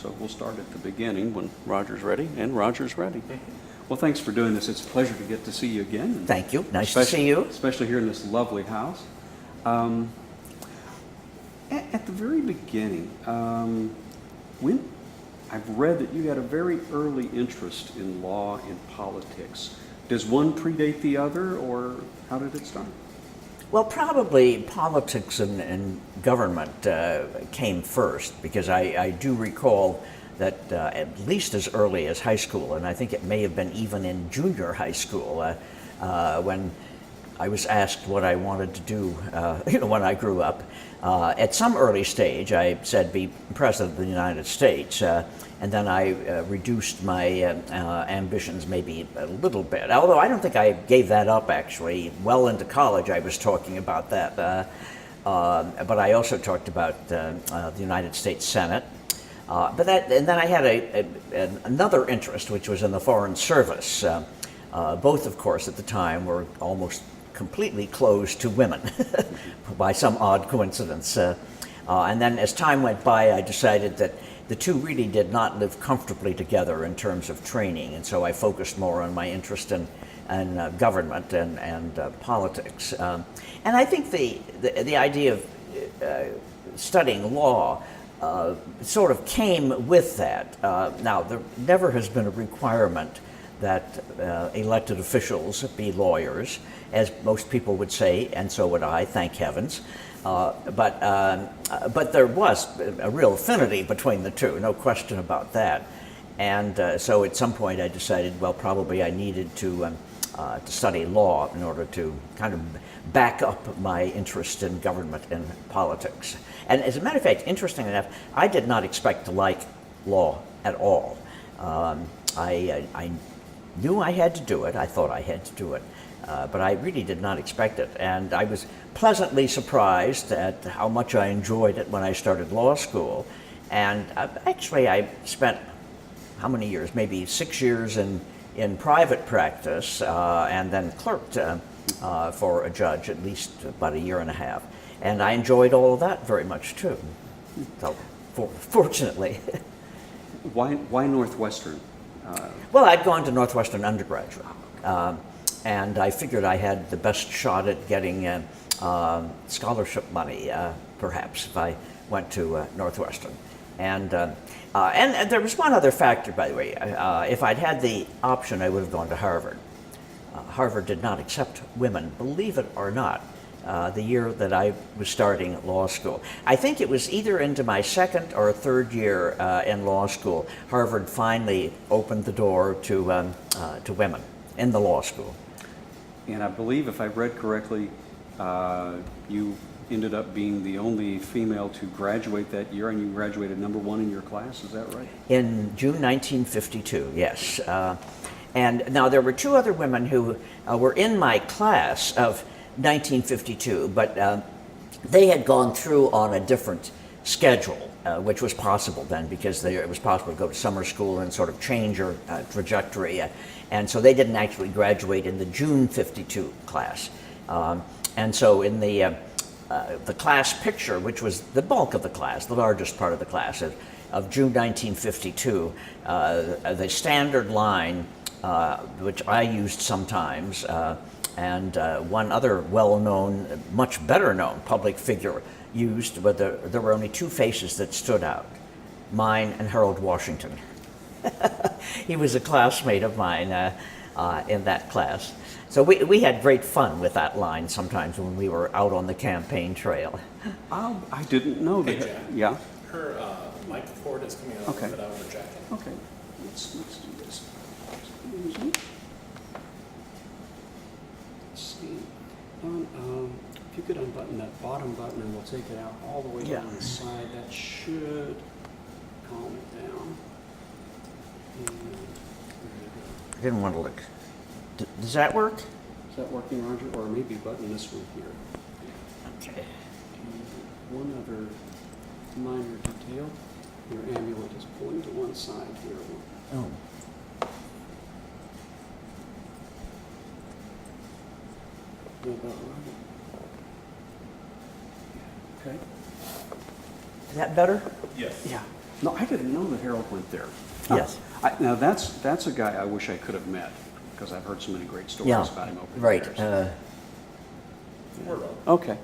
so we'll start at the beginning when Roger's ready, and Roger's ready. Well, thanks for doing this. It's a pleasure to get to see you again. Thank you. Nice to see you. Especially here in this lovely house. At the very beginning, when I've read that you had a very early interest in law and politics. Does one predate the other, or how did it start? Well, probably politics and government came first, because I do recall that at least as early as high school, and I think it may have been even in junior high school, when I was asked what I wanted to do when I grew up. At some early stage, I said be President of the United States, and then I reduced my ambitions maybe a little bit. Although I don't think I gave that up, actually. Well into college, I was talking about that. But I also talked about the United States Senate. And then I had another interest, which was in the Foreign Service. Both, of course, at the time were almost completely closed to women by some odd coincidence. And then as time went by, I decided that the two really did not live comfortably together in terms of training, and so I focused more on my interest in government and politics. And I think the idea of studying law sort of came with that. Now, there never has been a requirement that elected officials be lawyers, as most people would say, and so would I, thank heavens. But there was a real affinity between the two, no question about that. And so at some point I decided, well, probably I needed to study law in order to kind of back up my interest in government and politics. And as a matter of fact, interesting enough, I did not expect to like law at all. I knew I had to do it. I thought I had to do it. But I really did not expect it. And I was pleasantly surprised at how much I enjoyed it when I started law school. And actually, I spent, how many years? Maybe 6 years in private practice, and then clerked for a judge, at least about a year and a half. And I enjoyed all of that very much, too. So, fortunately. Why Northwestern? Well, I'd gone to Northwestern undergraduate, and I figured I had the best shot at getting scholarship money, perhaps, if I went to Northwestern. And there was one other factor, by the way. If I'd had the option, I would have gone to Harvard. Harvard did not accept women, believe it or not, the year that I was starting law school. I think it was either into my second or third year in law school, Harvard finally opened the door to women in the law school. And I believe, if I read correctly, you ended up being the only female to graduate that year, and you graduated #1 in your class, is that right? In June 1952, yes. And now there were two other women who were in my class of 1952, but they had gone through on a different schedule, which was possible then, because it was possible to go to summer school and sort of change your trajectory. And so they didn't actually graduate in the June 52 class. And so in the class picture, which was the bulk of the class, the largest part of the class of June 1952, the standard line, which I used sometimes, and one other well-known, much better-known public figure used, but there were only two faces that stood out, mine and Harold Washington. He was a classmate of mine in that class. So we had great fun with that line sometimes when we were out on the campaign trail. Oh, I didn't know that. Hey, Jack. Yeah? Her mic cord is coming out Okay. of her jacket. Okay. Let's do this. Let's see. If you could unbutton that bottom button, and we'll take it out all the way down the side. That should calm it down. And there you go. I didn't want to look. Does that work? Is that working, Roger? Or maybe button this one here. Okay. And one other minor detail. Your amulet is pulling to one side here. Oh. Is that about right? Okay. Is that better? Yes. Yeah. No, I didn't know that Harold went there. Yes. Now, that's a guy I wish I could have met, because I've heard so many great stories Yeah, about him over the right. years. Okay.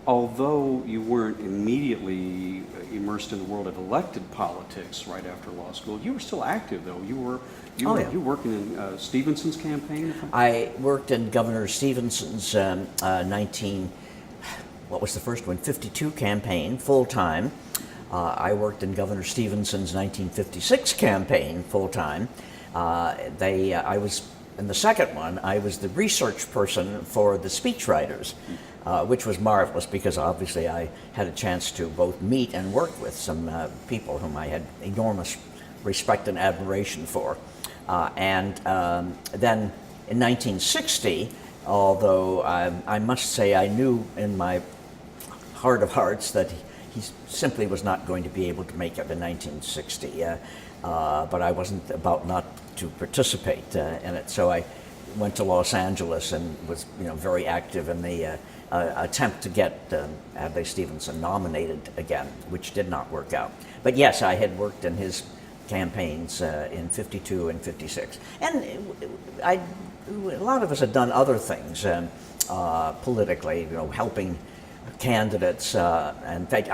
Although you weren't immediately immersed in the world of elected politics right after law school, you were still active, though. You were Yeah. you were working in Stevenson's campaign. I worked in Governor Stevenson's what was the first one? 52 campaign full time. I worked in Governor Stevenson's 1956 campaign full time. I was in the second one. I was the research person for the speechwriters, which was marvelous because obviously I had a chance to both meet and work with some people whom I had enormous respect and admiration for. And then in 1960, although I must say I knew in my heart of hearts that he simply was not going to be able to make it in 1960, but I wasn't about not to participate in it. So I went to Los Angeles and was, very active in the attempt to get Adlai Stevenson nominated again, which did not work out. But yes, I had worked in his campaigns in 52 and 56. And a lot of us had done other things politically, helping candidates. In fact,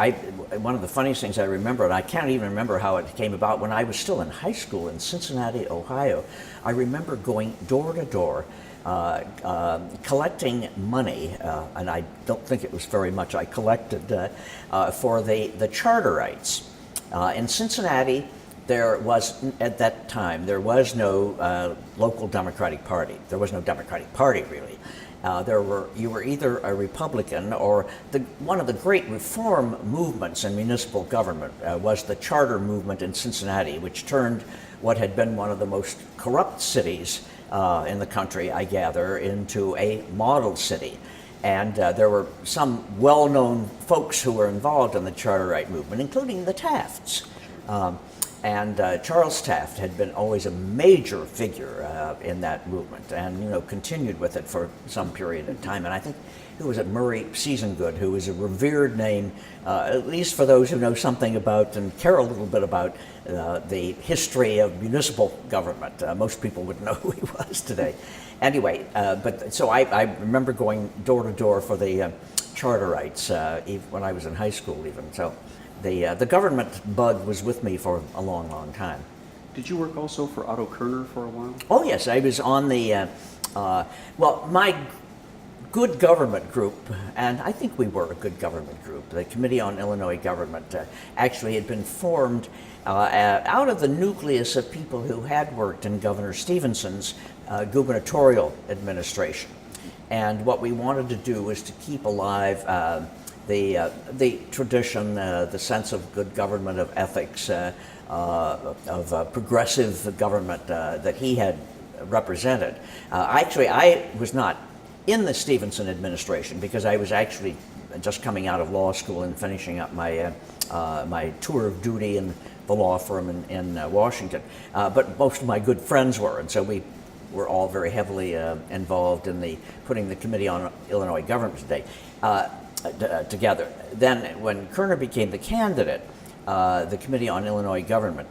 one of the funniest things I remember, and I can't even remember how it came about, when I was still in high school in Cincinnati, Ohio, I remember going door to door, collecting money, and I don't think it was very much. I collected for the charterites. In Cincinnati, at that time, there was no local Democratic Party. There was no Democratic Party, really. You were either a Republican or one of the great reform movements in municipal government was the charter movement in Cincinnati, which turned what had been one of the most corrupt cities in the country, I gather, into a model city. And there were some well-known folks who were involved in the charterite movement, including the Tafts. And Charles Taft had been always a major figure in that movement, and continued with it for some period of time. And I think who was it, Murray Seasongood, who is a revered name, at least for those who know something about and care a little bit about the history of municipal government. Most people would know who he was today. Anyway, so I remember going door to door for the charterites even when I was in high school, even so. The government bug was with me for a long, long time. Did you work also for Otto Kerner for a while? Oh yes, I was on the my good government group, and I think we were a good government group. The Committee on Illinois Government actually had been formed out of the nucleus of people who had worked in Governor Stevenson's gubernatorial administration, and what we wanted to do was to keep alive the tradition, the sense of good government, of ethics, of progressive government that he had represented. Actually, I was not in the Stevenson administration because I was actually just coming out of law school and finishing up my my tour of duty in the law firm in Washington. But most of my good friends were, and so we were all very heavily involved in putting the Committee on Illinois Government together. Then when Kerner became the candidate, the Committee on Illinois Government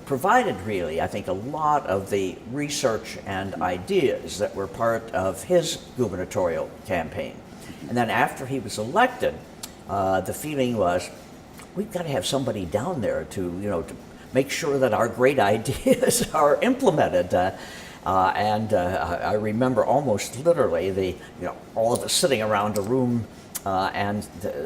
provided really, I think, a lot of the research and ideas that were part of his gubernatorial campaign. And then after he was elected, the feeling was, we've got to have somebody down there to make sure that our great ideas are implemented. And I remember almost literally all of us sitting around a room, and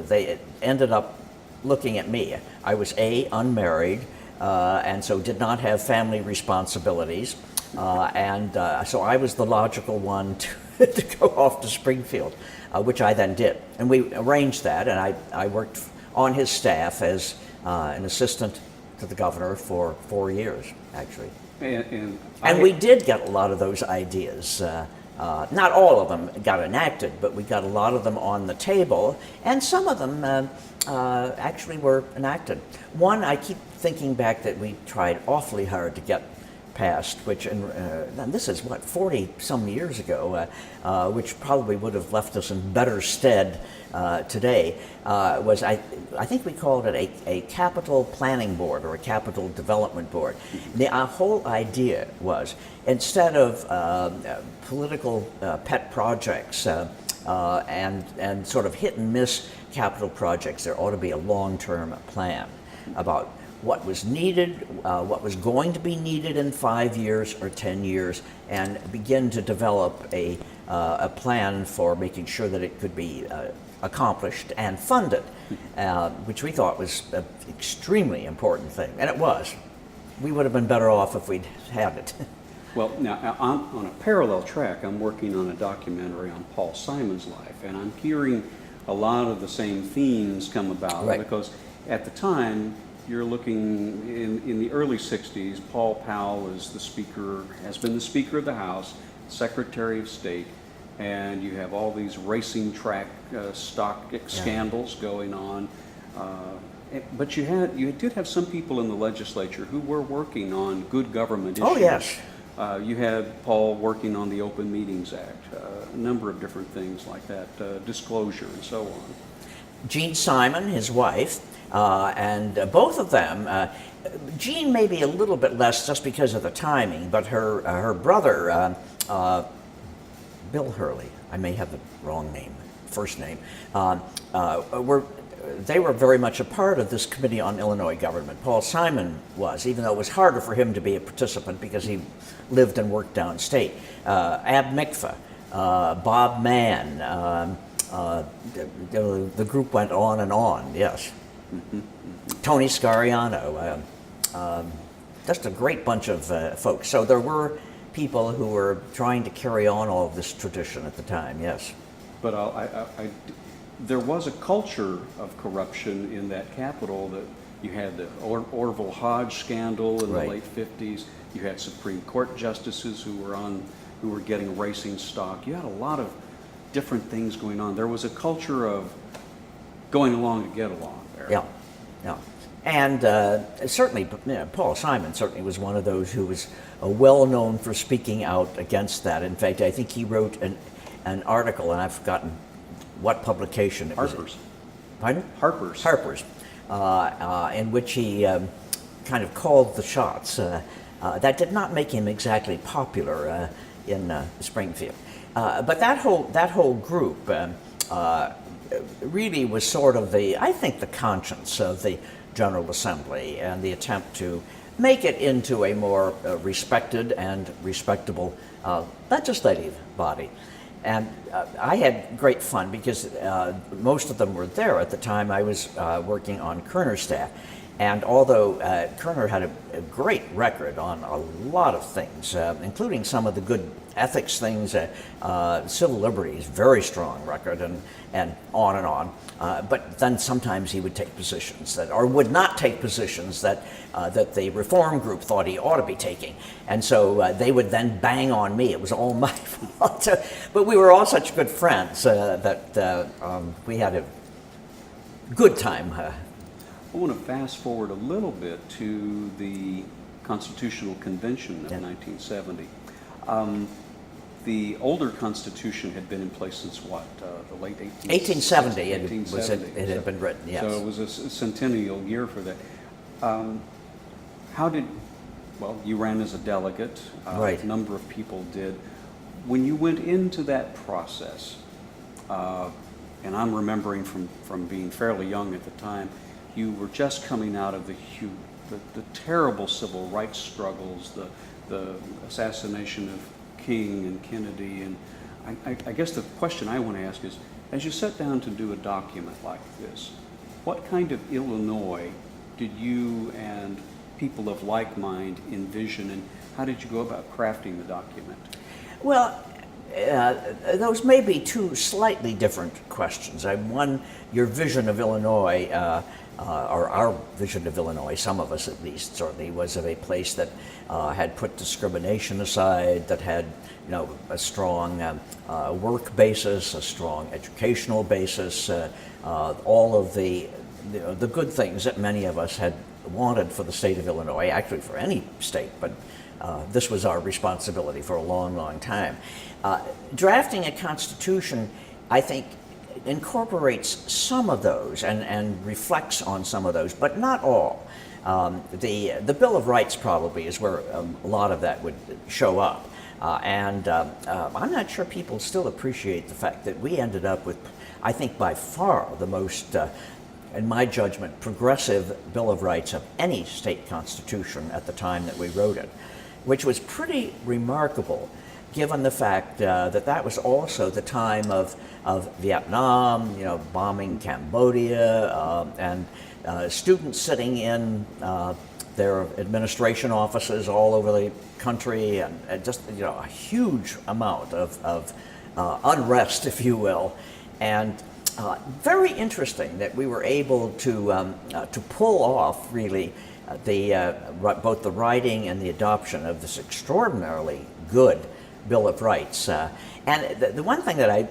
they ended up looking at me. I was unmarried, and so did not have family responsibilities, and so I was the logical one to go off to Springfield, which I then did. And we arranged that, and I worked on his staff as an assistant to the governor for 4 years, actually. And we did get a lot of those ideas. Not all of them got enacted, but we got a lot of them on the table, and some of them actually were enacted. One, I keep thinking back that we tried awfully hard to get passed, which, and this is what, 40 some years ago, which probably would have left us in better stead today, was, I think we called it a capital planning board or a capital development board. The whole idea was, instead of political pet projects and sort of hit and miss capital projects, there ought to be a long-term plan about what was needed, what was going to be needed in 5 years or 10 years, and begin to develop a plan for making sure that it could be accomplished and funded, which we thought was an extremely important thing, and it was. We would have been better off if we'd had it. Well, now, on a parallel track, I'm working on a documentary on Paul Simon's life, and I'm hearing a lot of the same themes come about. Right. Because at the time, you're looking in the early 60s, Paul Powell is the Speaker, has been the Speaker of the House, Secretary of State, and you have all these racing track stock scandals going on. But you did have some people in the legislature who were working on good government issues. Oh, yes. You had Paul working on the Open Meetings Act, a number of different things like that, disclosure and so on. Jean Simon, his wife, and both of them, Jean maybe a little bit less just because of the timing, but her brother, Bill Hurley, I may have the wrong name, first name, they were very much a part of this Committee on Illinois Government. Paul Simon was, even though it was harder for him to be a participant because he lived and worked downstate. Ab Mikva, Bob Mann, the group went on and on, yes. Tony Scariano, just a great bunch of folks. So there were people who were trying to carry on all of this tradition at the time, yes. But there was a culture of corruption in that capital. That you had the Orville Hodge scandal in the late 50s. You had Supreme Court justices who were getting racing stock. You had a lot of different things going on. There was a culture of going along to get along there. Yeah, yeah. And certainly, Paul Simon certainly was one of those who was well known for speaking out against that. In fact, I think he wrote an article, and I've forgotten what publication it was. Harper's. Pardon? Harper's. Harper's, in which he kind of called the shots. That did not make him exactly popular in Springfield. But that whole group really was sort of I think the conscience of the General Assembly and the attempt to make it into a more respected and respectable legislative body. And I had great fun because most of them were there at the time I was working on Kerner's staff. And although Kerner had a great record on a lot of things, including some of the good ethics things, civil liberties, very strong record, and on. But then sometimes he would take positions or would not take positions that the reform group thought he ought to be taking. And so they would then bang on me. It was all my fault. But we were all such good friends that we had a good time. I want to fast forward a little bit to the Constitutional Convention of 1970. The older Constitution had been in place since what? The late 1870. 1870. It had been written, yes. So it was a centennial year for that. Well, you ran as a delegate. Right. A number of people did. When you went into that process, and I'm remembering from being fairly young at the time, you were just coming out of the terrible civil rights struggles, the assassination of King and Kennedy, and I guess the question I want to ask is, as you sat down to do a document like this, what kind of Illinois did you and people of like mind envision, and how did you go about crafting the document? Well, those may be two slightly different questions. One, your vision of Illinois, or our vision of Illinois, some of us at least, certainly, was of a place that had put discrimination aside, that had, a strong work basis, a strong educational basis, all of the the good things that many of us had wanted for the state of Illinois, actually for any state, but this was our responsibility for a long, long time. Drafting a constitution, I think, incorporates some of those and reflects on some of those, but not all. The Bill of Rights probably is where a lot of that would show up. And I'm not sure people still appreciate the fact that we ended up with, I think, by far the most, in my judgment, progressive Bill of Rights of any state constitution at the time that we wrote it, which was pretty remarkable given the fact that was also the time of Vietnam, bombing Cambodia, and students sitting in their administration offices all over the country, and just a huge amount of unrest, if you will, and very interesting that we were able to pull off really both the writing and the adoption of this extraordinarily good Bill of Rights. And the one thing that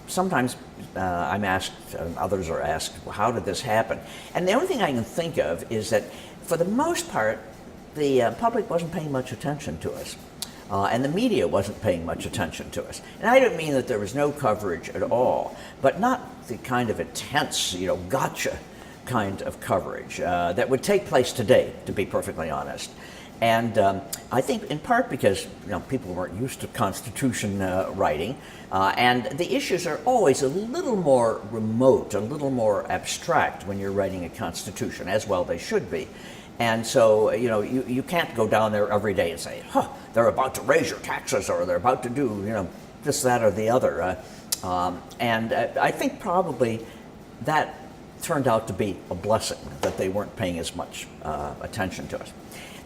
sometimes I'm asked, and others are asked, well, how did this happen? And the only thing I can think of is that for the most part, the public wasn't paying much attention to us. And the media wasn't paying much attention to us. And I don't mean that there was no coverage at all, but not the kind of intense, gotcha kind of coverage that would take place today, to be perfectly honest. And I think in part because people weren't used to Constitution writing, and the issues are always a little more remote, a little more abstract when you're writing a Constitution, as well they should be. And so, you can't go down there every day and say, they're about to raise your taxes, or they're about to do, this, that, or the other. And I think probably that turned out to be a blessing, that they weren't paying as much attention to us.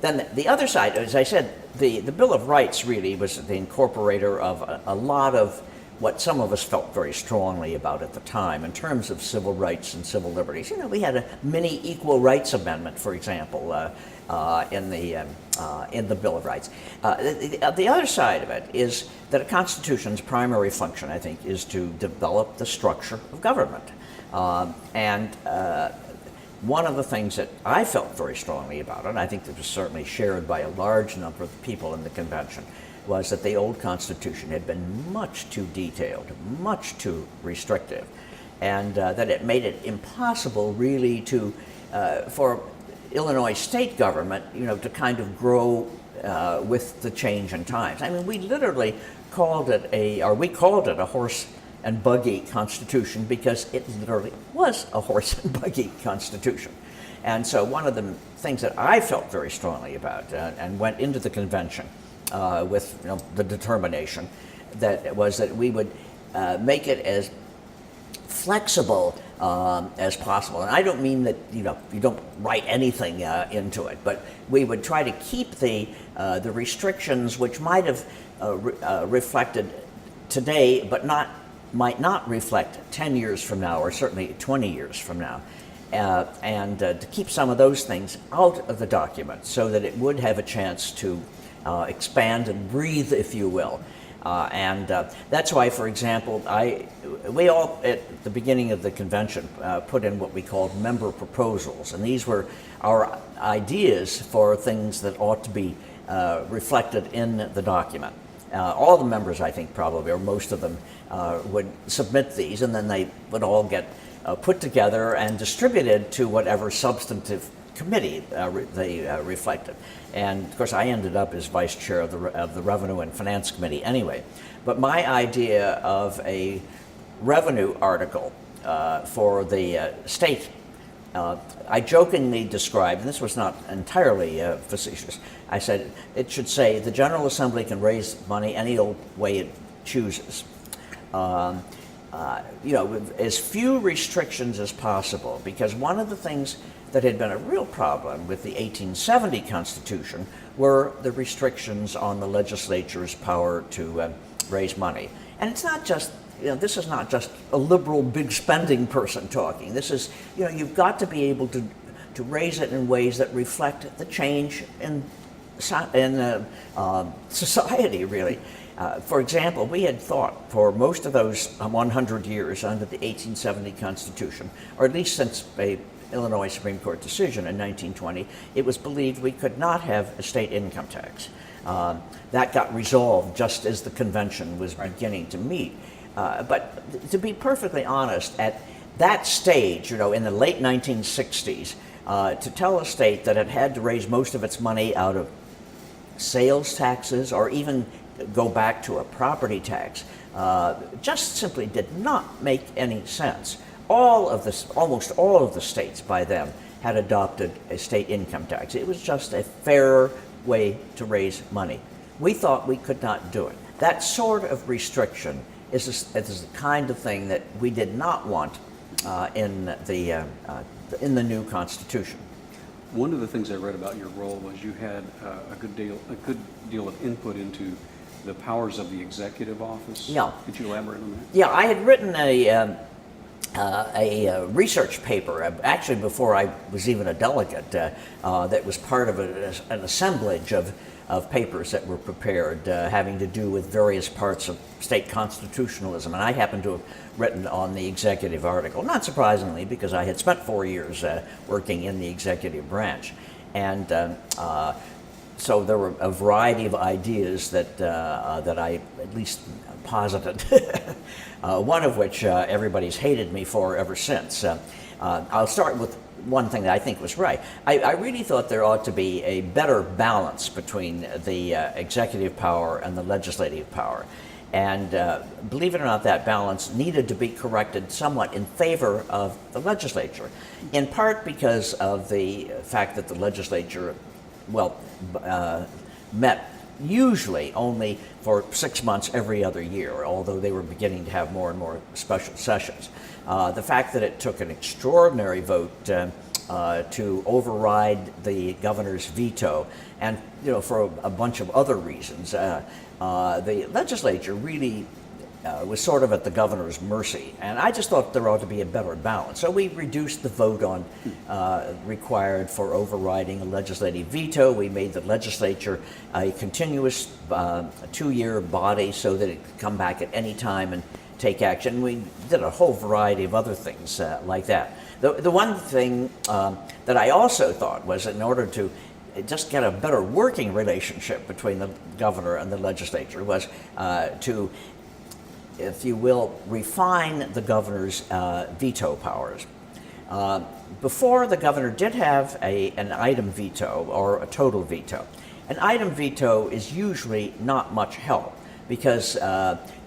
Then the other side, as I said, the Bill of Rights really was the incorporator of a lot of what some of us felt very strongly about at the time in terms of civil rights and civil liberties. We had a mini Equal Rights Amendment, for example, in the Bill of Rights. The other side of it is that a Constitution's primary function, I think, is to develop the structure of government. One of the things that I felt very strongly about, and I think that was certainly shared by a large number of people in the convention, was that the old Constitution had been much too detailed, much too restrictive, and that it made it impossible really to, for Illinois state government, to kind of grow with the change in times. I mean, we literally called it a horse and buggy constitution because it literally was a horse and buggy constitution. And so one of the things that I felt very strongly about and went into the convention with the determination that we would make it as flexible as possible. And I don't mean that you don't write anything into it, but we would try to keep the restrictions which might have reflected today, but might not reflect 10 years from now, or certainly 20 years from now, and to keep some of those things out of the document so that it would have a chance to expand and breathe, if you will. And that's why, for example, we all, at the beginning of the convention, put in what we called member proposals, and these were our ideas for things that ought to be reflected in the document. All the members, I think, probably, or most of them, would submit these, and then they would all get put together and distributed to whatever substantive committee they reflected. And of course, I ended up as vice chair of the Revenue and Finance Committee anyway. But my idea of a revenue article for the state, I jokingly described, and this was not entirely facetious, I said it should say the General Assembly can raise money any old way it chooses. As few restrictions as possible, because one of the things that had been a real problem with the 1870 Constitution were the restrictions on the legislature's power to raise money. And it's not just, this is not just a liberal big spending person talking. This is, you've got to be able to raise it in ways that reflect the change in society, really. For example, we had thought for most of those 100 years under the 1870 Constitution, or at least since a Illinois Supreme Court decision in 1920, it was believed we could not have a state income tax. That got resolved just as the convention was beginning to meet. But to be perfectly honest, at that stage, in the late 1960s, to tell a state that it had to raise most of its money out of sales taxes or even go back to a property tax just simply did not make any sense. Almost all of the states by then had adopted a state income tax. It was just a fairer way to raise money. We thought we could not do it. That sort of restriction is the kind of thing that we did not want in the new Constitution. One of the things I read about your role was you had a good deal of input into the powers of the executive office. Yeah. Could you elaborate on that? Yeah, I had written a research paper, actually before I was even a delegate, that was part of an assemblage of papers that were prepared having to do with various parts of state constitutionalism. And I happened to have written on the executive article, not surprisingly, because I had spent 4 years working in the executive branch. And so there were a variety of ideas that I at least posited, one of which everybody's hated me for ever since. I'll start with one thing that I think was right. I really thought there ought to be a better balance between the executive power and the legislative power. And believe it or not, that balance needed to be corrected somewhat in favor of the legislature, in part because of the fact that the legislature, met usually only for 6 months every other year, although they were beginning to have more and more special sessions. The fact that it took an extraordinary vote to override the governor's veto, and for a bunch of other reasons, the legislature really was sort of at the governor's mercy, and I just thought there ought to be a better balance. So we reduced the vote on required for overriding a legislative veto. We made the legislature a continuous 2-year body so that it could come back at any time and take action. We did a whole variety of other things like that. The one thing that I also thought was, in order to just get a better working relationship between the governor and the legislature, was to, if you will, refine the governor's veto powers. Before, the governor did have an item veto or a total veto. An item veto is usually not much help because,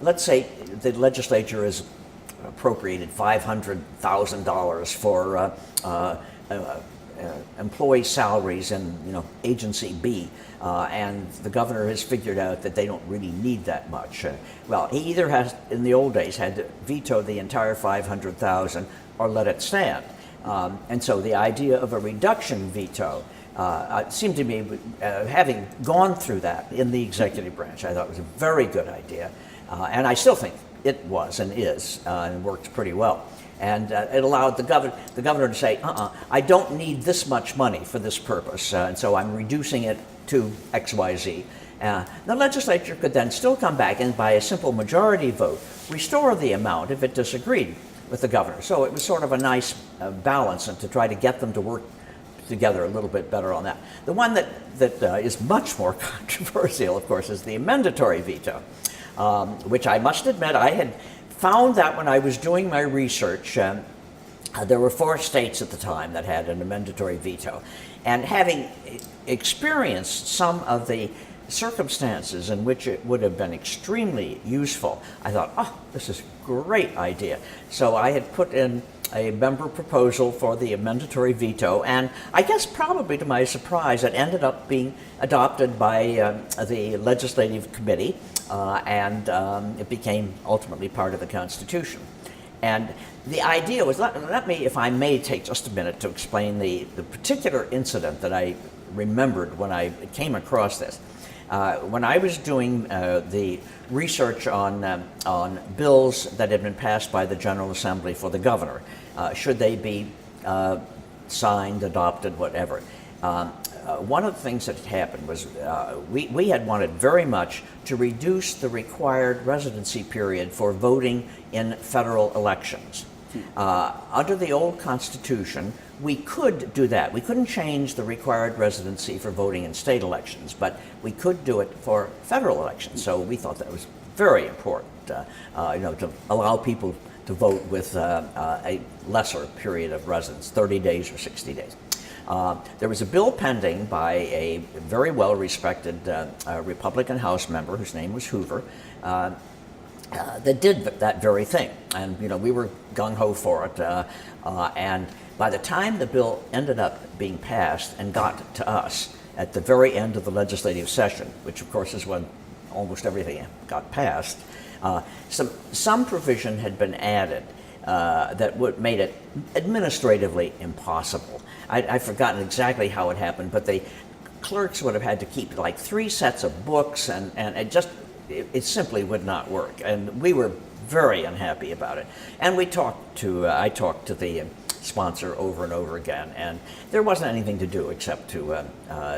let's say the legislature has appropriated $500,000 for employee salaries in agency B, and the governor has figured out that they don't really need that much. Well, he either has, in the old days, had to veto the entire $500,000 or let it stand. And so the idea of a reduction veto seemed to me, having gone through that in the executive branch, I thought it was a very good idea, and I still think it was and is, and worked pretty well. And it allowed the governor to say, I don't need this much money for this purpose, and so I'm reducing it to X, Y, Z. The legislature could then still come back and, by a simple majority vote, restore the amount if it disagreed with the governor. So it was sort of a nice balance, and to try to get them to work together a little bit better on that. The one that is much more controversial, of course, is the amendatory veto, which I must admit I had found that when I was doing my research. There were 4 states at the time that had an amendatory veto, and having experienced some of the circumstances in which it would have been extremely useful, I thought, this is a great idea. So I had put in a member proposal for the amendatory veto, and I guess probably to my surprise, it ended up being adopted by the legislative committee, and it became ultimately part of the Constitution. And the idea was, let me, if I may, take just a minute to explain the particular incident that I remembered when I came across this. When I was doing the research on bills that had been passed by the General Assembly for the governor, should they be signed, adopted, whatever, one of the things that happened was we had wanted very much to reduce the required residency period for voting in federal elections. Under the old Constitution, we could do that. We couldn't change the required residency for voting in state elections, but we could do it for federal elections. So we thought that was very important, to allow people to vote with a lesser period of residence, 30 days or 60 days. There was a bill pending by a very well-respected Republican House member whose name was Hoover that did that very thing. And, we were gung-ho for it. And by the time the bill ended up being passed and got to us at the very end of the legislative session, which of course is when almost everything got passed, some provision had been added that made it administratively impossible. I've forgotten exactly how it happened, but the clerks would have had to keep like 3 sets of books, and it simply would not work. And we were very unhappy about it. And I talked to the sponsor over and over again, and there wasn't anything to do except to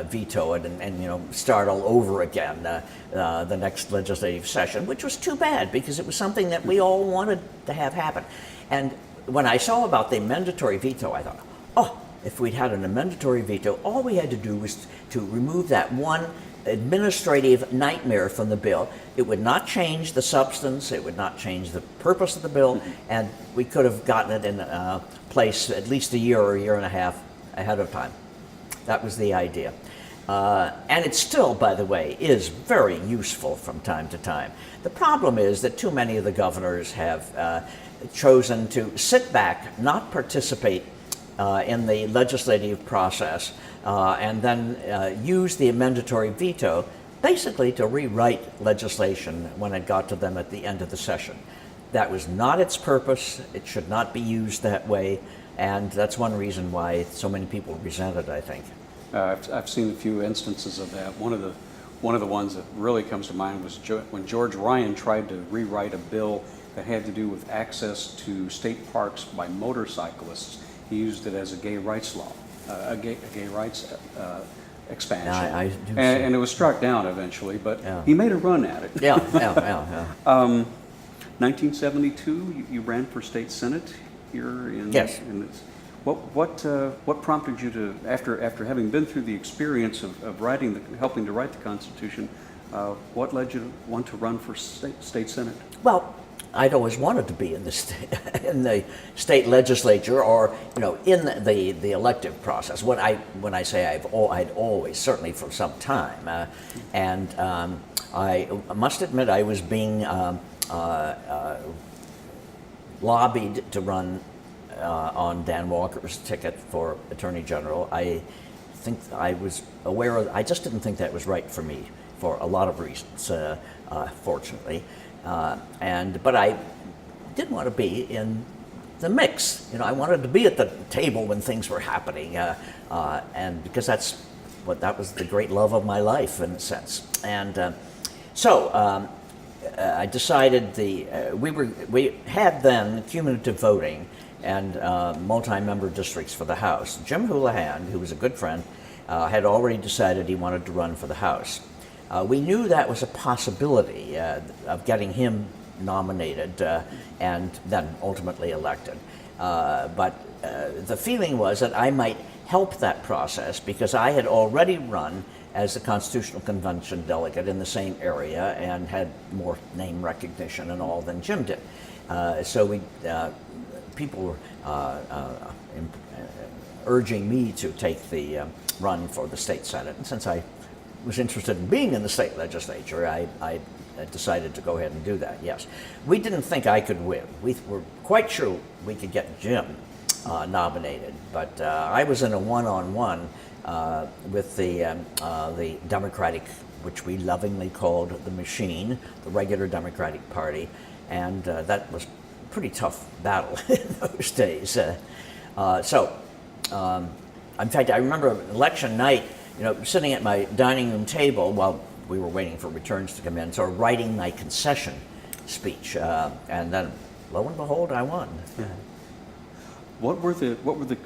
veto it and start all over again the next legislative session, which was too bad because it was something that we all wanted to have happen. And when I saw about the mandatory veto, I thought, oh, if we'd had an mandatory veto, all we had to do was to remove that one administrative nightmare from the bill. It would not change the substance, it would not change the purpose of the bill, and we could have gotten it in place at least a year or a year and a half ahead of time. That was the idea. And it still, by the way, is very useful from time to time. The problem is that too many of the governors have chosen to sit back, not participate in the legislative process, and then use the mandatory veto basically to rewrite legislation when it got to them at the end of the session. That was not its purpose. It should not be used that way, and that's one reason why so many people resent it, I think. I've seen a few instances of that. One of the ones that really comes to mind was when George Ryan tried to rewrite a bill that had to do with access to state parks by motorcyclists. He used it as a gay rights law, a gay rights expansion. I do and it was struck down eventually, but Yeah. he made a run at it. Yeah. 1972, you ran for state senate here in. Yes. In this, what prompted you to, after having been through the experience of helping to write the Constitution, what led you to want to run for state senate? Well, I'd always wanted to be in the state legislature, or in the elective process. When I say I'd always, certainly for some time, and I must admit I was being lobbied to run on Dan Walker's ticket for Attorney General. I think I was aware of. I just didn't think that was right for me for a lot of reasons. Fortunately. But I did want to be in the mix. I wanted to be at the table when things were happening, and because that was the great love of my life in a sense. And so I decided we had then cumulative voting and multi-member districts for the House. Jim Houlihan, who was a good friend, had already decided he wanted to run for the House. We knew that was a possibility of getting him nominated and then ultimately elected. But the feeling was that I might help that process because I had already run as the Constitutional Convention delegate in the same area and had more name recognition and all than Jim did. So people were urging me to take the run for the state senate. And since I was interested in being in the state legislature, I decided to go ahead and do that, yes. We didn't think I could win. We were quite sure we could get Jim nominated, but I was in a one-on-one with the Democratic, which we lovingly called the machine, the regular Democratic Party, and that was a pretty tough battle in those days. In fact, I remember election night, sitting at my dining room table while we were waiting for returns to come in, sort of writing my concession speech, and then lo and behold, I won. Yeah. What were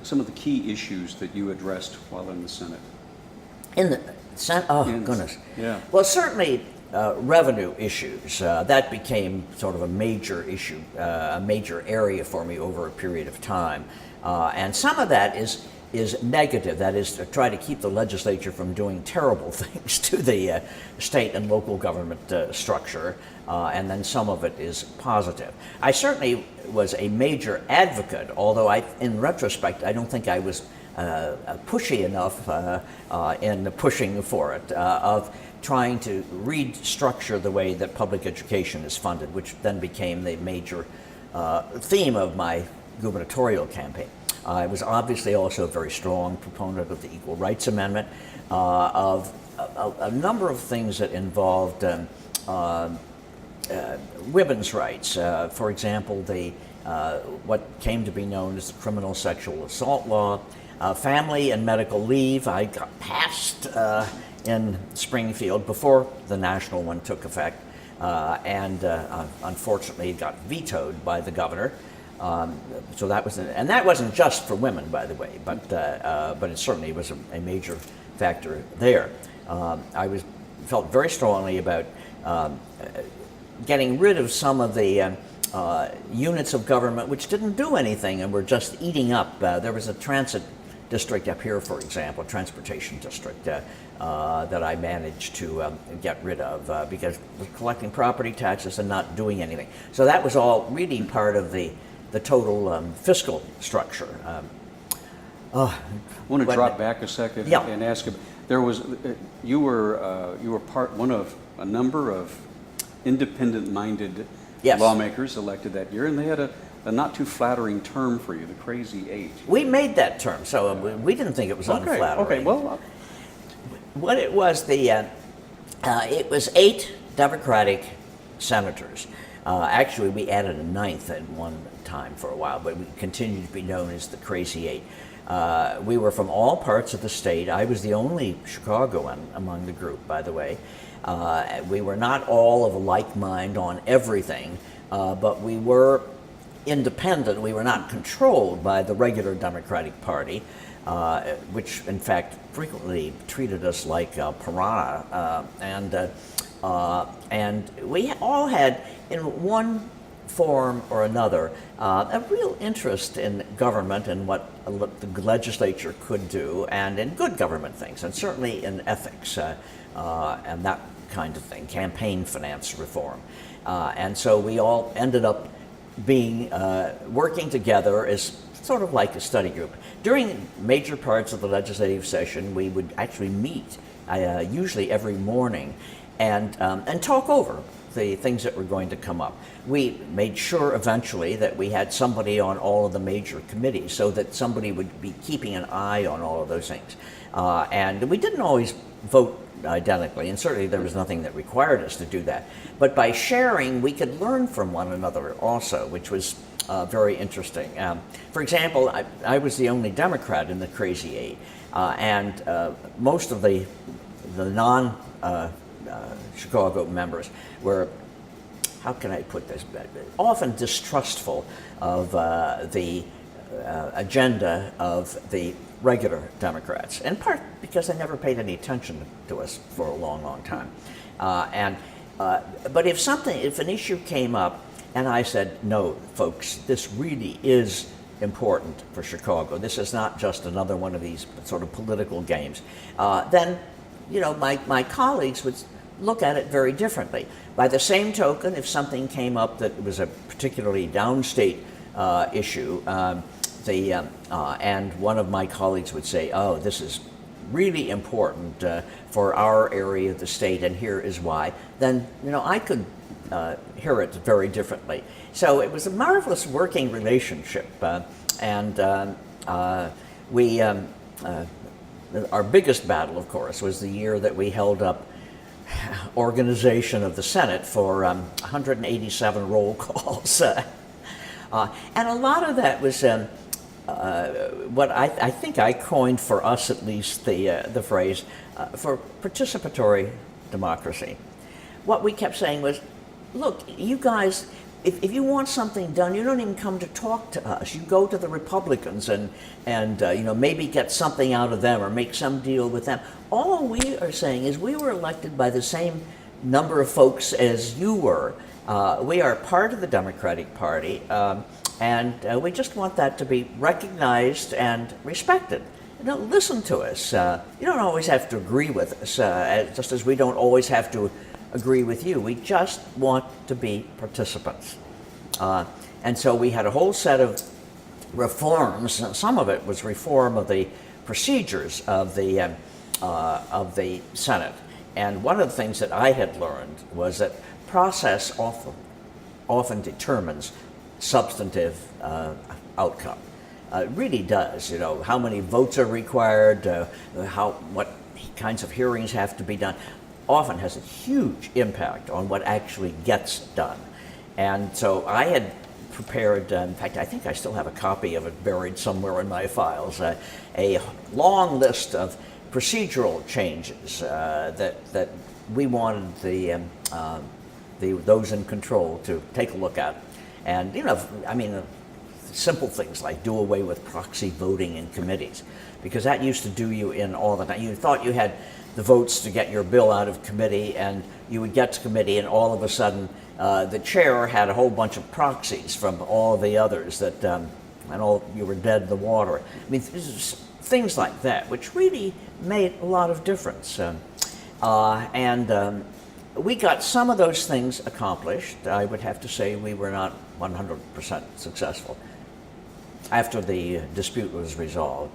some of the key issues that you addressed while in the Senate? In the oh In- goodness. yeah. Well, certainly revenue issues. That became sort of a major issue, a major area for me over a period of time, and some of that is negative. That is to try to keep the legislature from doing terrible things to the state and local government structure, and then some of it is positive. I certainly was a major advocate, although in retrospect, I don't think I was pushy enough in pushing for it, of trying to restructure the way that public education is funded, which then became the major theme of my gubernatorial campaign. I was obviously also a very strong proponent of the Equal Rights Amendment, of a number of things that involved women's rights. For example, what came to be known as the criminal sexual assault law, family and medical leave. I got passed in Springfield before the national one took effect, and unfortunately it got vetoed by the governor. So that was, and that wasn't just for women, by the way, but it certainly was a major factor there. I felt very strongly about getting rid of some of the units of government which didn't do anything and were just eating up. There was a transit district up here, for example, a transportation district that I managed to get rid of because it was collecting property taxes and not doing anything. So that was all really part of the total fiscal structure. I want to drop back a second Yeah. and ask you. There was you were one of a number of independent-minded Yes. lawmakers elected that year, and they had a not too flattering term for you, the Crazy Eight. We made that term, so we didn't think it was unflattering. Okay. Well, What it was, it was 8 Democratic senators. Actually, we added a 9th at one time for a while, but we continued to be known as the Crazy Eight. We were from all parts of the state. I was the only Chicagoan among the group, by the way. We were not all of a like mind on everything, but we were independent. We were not controlled by the regular Democratic Party, which in fact frequently treated us like piranha. And we all had, in one form or another, a real interest in government and what the legislature could do, and in good government things, and certainly in ethics and that kind of thing, campaign finance reform. And so we all ended up working together as sort of like a study group. During major parts of the legislative session, we would actually meet, usually every morning, and talk over the things that were going to come up. We made sure eventually that we had somebody on all of the major committees so that somebody would be keeping an eye on all of those things. And we didn't always vote identically, and certainly there was nothing that required us to do that. But by sharing, we could learn from one another also, which was very interesting. For example, I was the only Democrat in the Crazy Eight, and most of the non Chicago members were, how can I put this, often distrustful of the agenda of the regular Democrats, in part because they never paid any attention to us for a long, long time. But if an issue came up and I said, no, folks, this really is important for Chicago, this is not just another one of these sort of political games, then my colleagues would look at it very differently. By the same token, if something came up that was a particularly downstate issue, and one of my colleagues would say, oh, this is really important for our area of the state, and here is why, then I could hear it very differently. So it was a marvelous working relationship, and our biggest battle, of course, was the year that we held up organization of the Senate for 187 roll calls. And a lot of that was what I think I coined, for us at least, the phrase for participatory democracy. What we kept saying was, look, you guys, if you want something done, you don't even come to talk to us. You go to the Republicans and maybe get something out of them or make some deal with them. All we are saying is we were elected by the same number of folks as you were. We are part of the Democratic Party, and we just want that to be recognized and respected. Listen to us. You don't always have to agree with us, just as we don't always have to agree with you. We just want to be participants. And so we had a whole set of reforms. Some of it was reform of the procedures of the Senate. And one of the things that I had learned was that process often determines substantive outcome. It really does. How many votes are required, what kinds of hearings have to be done, often has a huge impact on what actually gets done. And so I had prepared, in fact, I think I still have a copy of it buried somewhere in my files, a long list of procedural changes that we wanted those in control to take a look at. And, simple things like do away with proxy voting in committees, because that used to do you in all the time. You thought you had the votes to get your bill out of committee, and you would get to committee, and all of a sudden the chair had a whole bunch of proxies from all the others that, you were dead in the water. Things like that, which really made a lot of difference. We got some of those things accomplished. I would have to say we were not 100% successful after the dispute was resolved.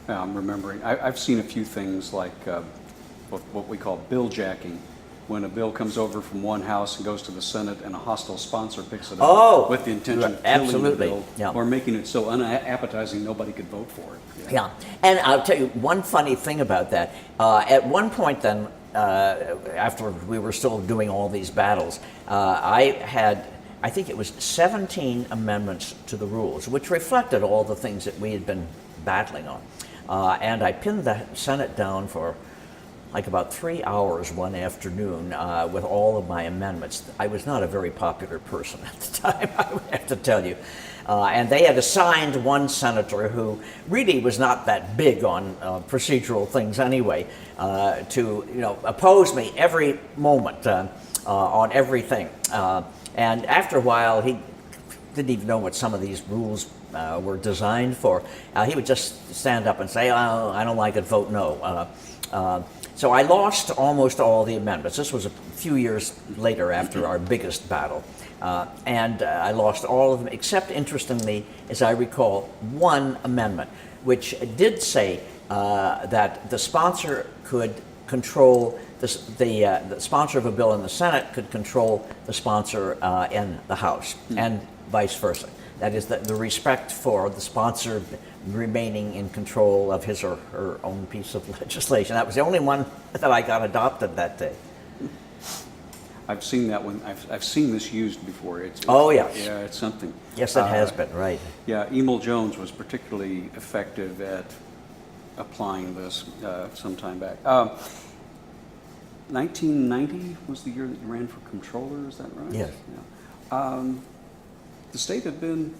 Yeah, I'm remembering. I've seen a few things like what we call bill jacking, when a bill comes over from one house and goes to the Senate and a hostile sponsor picks it up with the intention of killing the bill, or making it so unappetizing nobody could vote for it. Yeah, and I'll tell you one funny thing about that. At one point then, after we were still doing all these battles, I think it was 17 amendments to the rules, which reflected all the things that we had been battling on. And I pinned the Senate down for like about 3 hours one afternoon with all of my amendments. I was not a very popular person at the time, I would have to tell you. And they had assigned one senator who really was not that big on procedural things anyway, to oppose me every moment on everything. And after a while, he didn't even know what some of these rules were designed for. He would just stand up and say, "Oh, I don't like it, vote no." So I lost almost all the amendments. This was a few years later after our biggest battle. And I lost all of them, except, interestingly, as I recall, one amendment, which did say that the sponsor could control the sponsor of a bill in the Senate could control the sponsor in the House, and vice versa. That is, the respect for the sponsor remaining in control of his or her own piece of legislation. That was the only one that I got adopted that day. I've seen that one. I've seen this used before. Yeah, it's something. Yes, it has been, right. Yeah, Emil Jones was particularly effective at applying this some time back. 1990 was the year that you ran for controller, is that right? Yes. Yeah. The state had been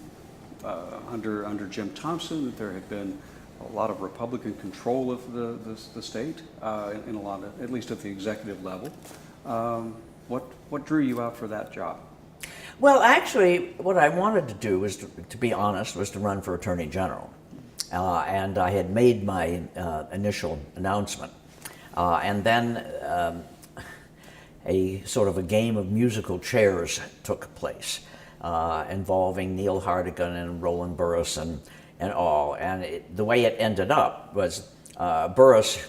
under Jim Thompson. There had been a lot of Republican control of the state in a lot of, at least at the executive level. What drew you out for that job? Well, actually, what I wanted to do was, to be honest, was to run for Attorney General. And I had made my initial announcement. And then a sort of a game of musical chairs took place, involving Neil Hartigan and Roland Burris and all. And the way it ended up was Burris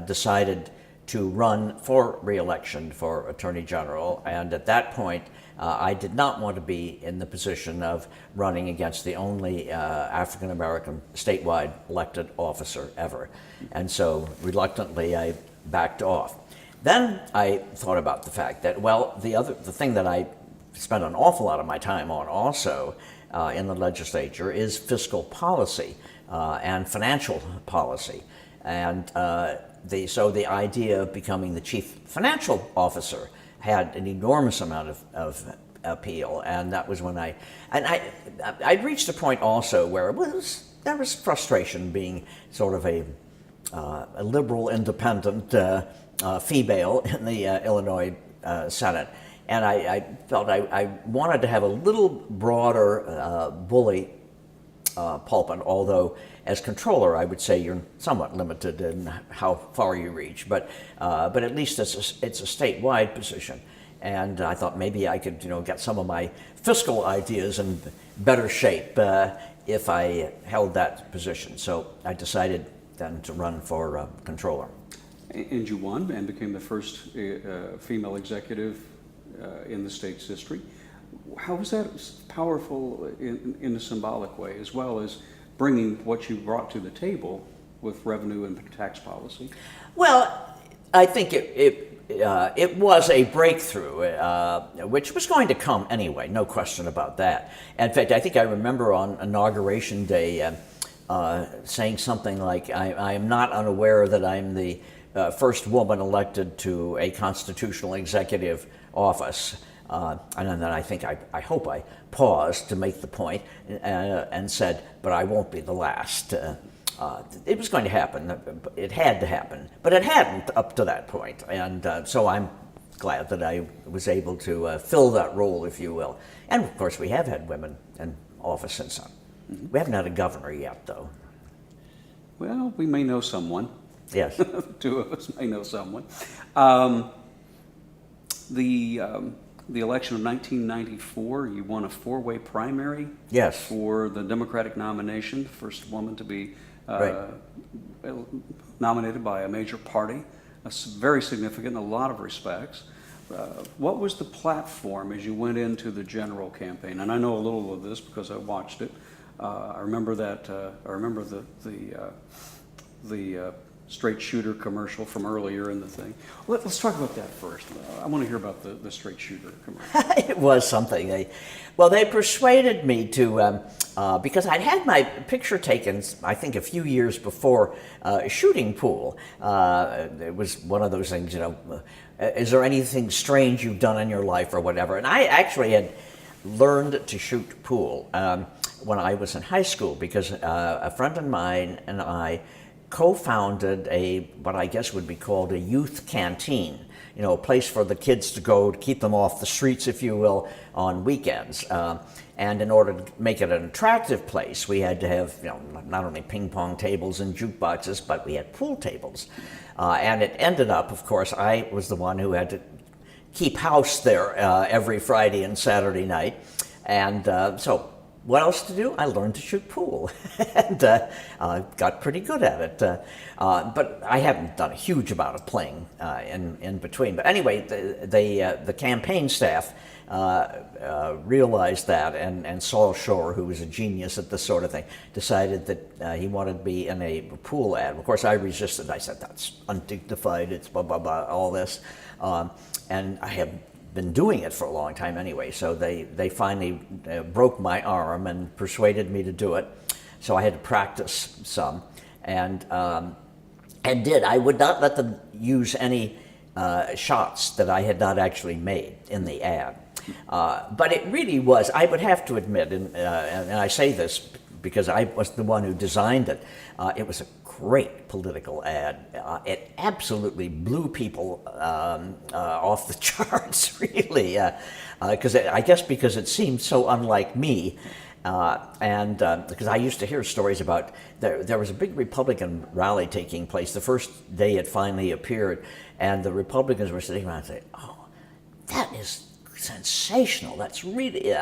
decided to run for re-election for Attorney General, and at that point I did not want to be in the position of running against the only African American statewide elected officer ever, and so reluctantly I backed off. Then I thought about the fact that, well, the thing that I spent an awful lot of my time on also in the legislature is fiscal policy and financial policy, and so the idea of becoming the chief financial officer had an enormous amount of appeal, and that was when I'd reached a point also where there was frustration being sort of a liberal independent female in the Illinois Senate. And I felt I wanted to have a little broader bully pulpit, although as controller I would say you're somewhat limited in how far you reach, but at least it's a statewide position. And I thought maybe I could get some of my fiscal ideas in better shape if I held that position. So I decided then to run for controller. And you won and became the first female executive in the state's history. How was that powerful in a symbolic way, as well as bringing what you brought to the table with revenue and tax policy? Well, I think it was a breakthrough, which was going to come anyway, no question about that. In fact, I think I remember on Inauguration Day saying something like, I am not unaware that I'm the first woman elected to a constitutional executive office. And then I hope I paused to make the point and said, but I won't be the last. It was going to happen. It had to happen. But it hadn't up to that point. And so I'm glad that I was able to fill that role, if you will. And of course, we have had women in office since then. Mm-hmm. We haven't had a governor yet, though. Well, we may know someone. Yes. The two of us may know someone. The election of 1994, you won a four-way primary. Yes. For the Democratic nomination, the first woman to be right. Nominated by a major party. Very significant in a lot of respects. What was the platform as you went into the general campaign? And I know a little of this because I watched it. I remember that. I remember the straight shooter commercial from earlier in the thing. Let's talk about that first. I want to hear about the straight shooter commercial. It was something. They persuaded me to, because I'd had my picture taken, I think, a few years before shooting pool. It was one of those things, is there anything strange you've done in your life or whatever? And I actually had learned to shoot pool when I was in high school because a friend of mine and I co-founded what I guess would be called a youth canteen, a place for the kids to go to keep them off the streets, if you will, on weekends. And in order to make it an attractive place, we had to have, not only ping pong tables and jukeboxes, but we had pool tables. And it ended up, of course, I was the one who had to keep house there every Friday and Saturday night. And so what else to do? I learned to shoot pool and got pretty good at it. But I haven't done a huge amount of playing in between. But anyway, the campaign staff realized that, and Saul Shore, who was a genius at this sort of thing, decided that he wanted to be in a pool ad. Of course, I resisted. I said, that's undignified, it's blah, blah, blah, all this. And I have been doing it for a long time anyway, so they finally broke my arm and persuaded me to do it. So I had to practice some, and did. I would not let them use any shots that I had not actually made in the ad. But it really was, I would have to admit, and I say this because I was the one who designed it, it was a great political ad. It absolutely blew people off the charts, really, because I guess because it seemed so unlike me. And because I used to hear stories about there was a big Republican rally taking place the first day it finally appeared, and the Republicans were sitting around and saying, "Oh, that is sensational. That's really..."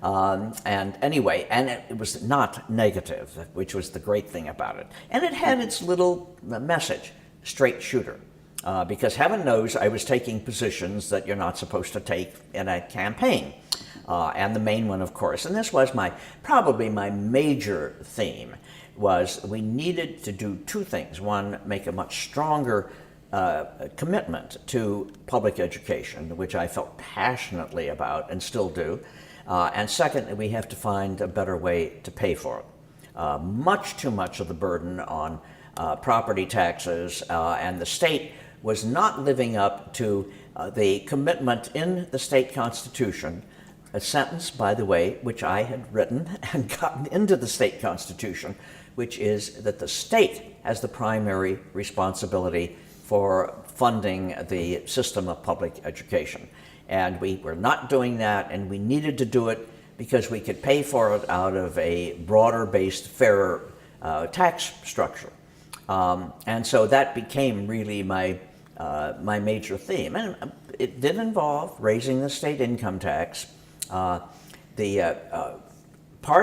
and anyway, and it was not negative, which was the great thing about it. And it had its little message, straight shooter. Because heaven knows I was taking positions that you're not supposed to take in a campaign. And the main one, of course, and this was probably my major theme, was we needed to do two things. One, make a much stronger commitment to public education, which I felt passionately about and still do. And second, we have to find a better way to pay for it. Much too much of the burden on property taxes, and the state was not living up to the commitment in the state constitution a sentence, by the way, which I had written and gotten into the state constitution, which is that the state has the primary responsibility for funding the system of public education. And we were not doing that, and we needed to do it because we could pay for it out of a broader-based, fairer tax structure. And so that became really my major theme. And it did involve raising the state income tax, part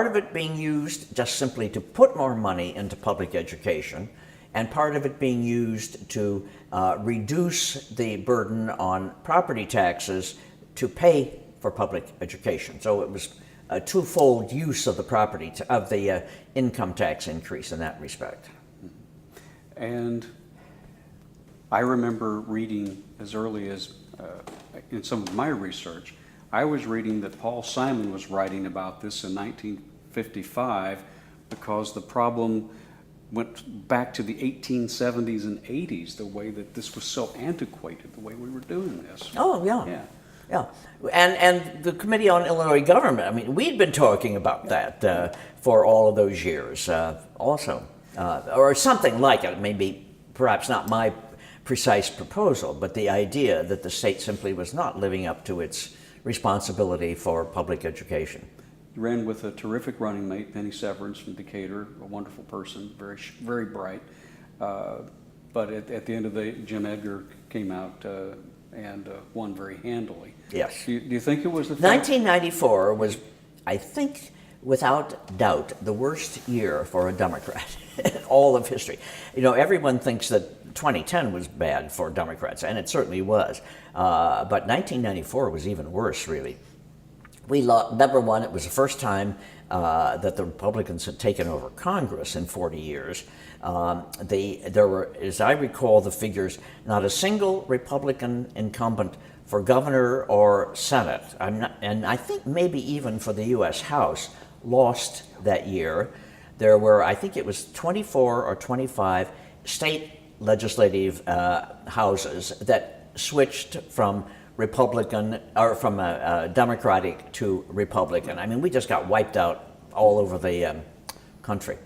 of it being used just simply to put more money into public education, and part of it being used to reduce the burden on property taxes to pay for public education. So it was a twofold use of the income tax increase in that respect. And I remember reading as early as in some of my research, I was reading that Paul Simon was writing about this in 1955 because the problem went back to the 1870s and 80s, the way that this was so antiquated, the way we were doing this. Oh, yeah. Yeah. Yeah, and the Committee on Illinois Government, I mean, we'd been talking about that for all of those years also, or something like it, maybe perhaps not my precise proposal, but the idea that the state simply was not living up to its responsibility for public education. You ran with a terrific running mate, Penny Severance from Decatur, a wonderful person, very bright. But at the end of the day, Jim Edgar came out and won very handily. Yes. Do you think it was the fact? 1994 was, I think, without doubt, the worst year for a Democrat in all of history. You know, everyone thinks that 2010 was bad for Democrats, and it certainly was. But 1994 was even worse, really. We lost, number one, it was the first time that the Republicans had taken over Congress in 40 years. There were, as I recall the figures, not a single Republican incumbent for governor or Senate, and I think maybe even for the U.S. House, lost that year. There were, I think it was 24 or 25 state legislative houses that switched from Republican, or from Democratic to Republican. I mean, we just got wiped out all over the country.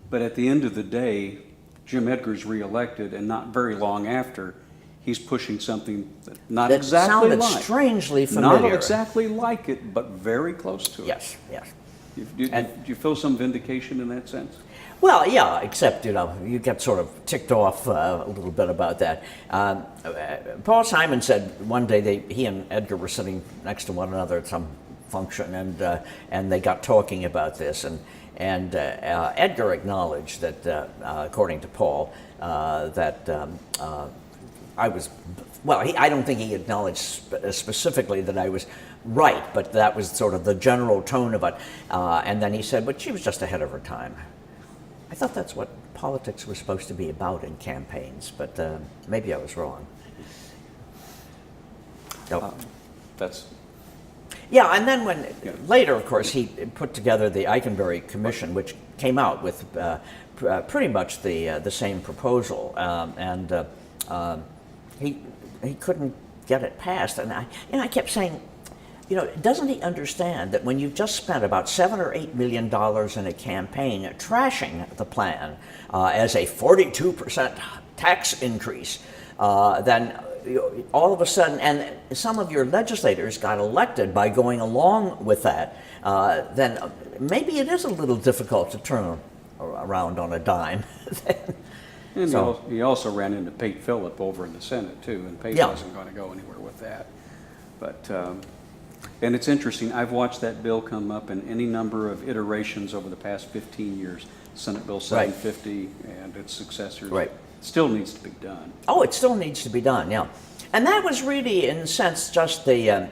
But at the end of the day, Jim Edgar's reelected, and not very long after, he's pushing something that That exactly sounded like. strangely familiar. Not exactly like it, but very close to it. Yes, yes. Do you feel some vindication in that sense? Well, yeah, except, you know, you get sort of ticked off a little bit about that. Paul Simon said one day he and Edgar were sitting next to one another at some function, and they got talking about this, and Edgar acknowledged that, according to Paul, that I was, well, I don't think he acknowledged specifically that I was right, but that was sort of the general tone of it. And then he said, but she was just ahead of her time. I thought that's what politics was supposed to be about in campaigns, but maybe I was wrong. That's Yeah, and then later, of course, he put together the Eikenberry Commission, which came out with pretty much the same proposal, and he couldn't get it passed. And I kept saying, you know, doesn't he understand that when you've just spent about $7 or $8 million in a campaign trashing the plan as a 42% tax increase, then all of a sudden, and some of your legislators got elected by going along with that, then maybe it is a little difficult to turn around on a dime. And he also ran into Pate Phillip over in the Senate too, and Pate wasn't going to go anywhere with that. But and it's interesting. I've watched that bill come up in any number of iterations over the past 15 years. Senate Bill 750 and its successors. Right. Still needs to be done. Oh, it still needs to be done, yeah. And that was really, in a sense, just the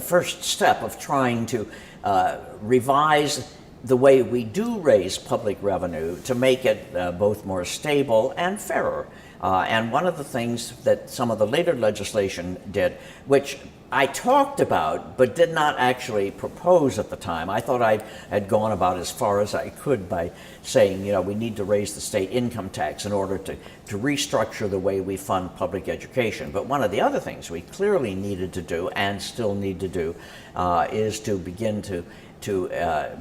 first step of trying to revise the way we do raise public revenue to make it both more stable and fairer. And one of the things that some of the later legislation did, which I talked about but did not actually propose at the time. I thought I had gone about as far as I could by saying, we need to raise the state income tax in order to restructure the way we fund public education. But one of the other things we clearly needed to do and still need to do is to begin to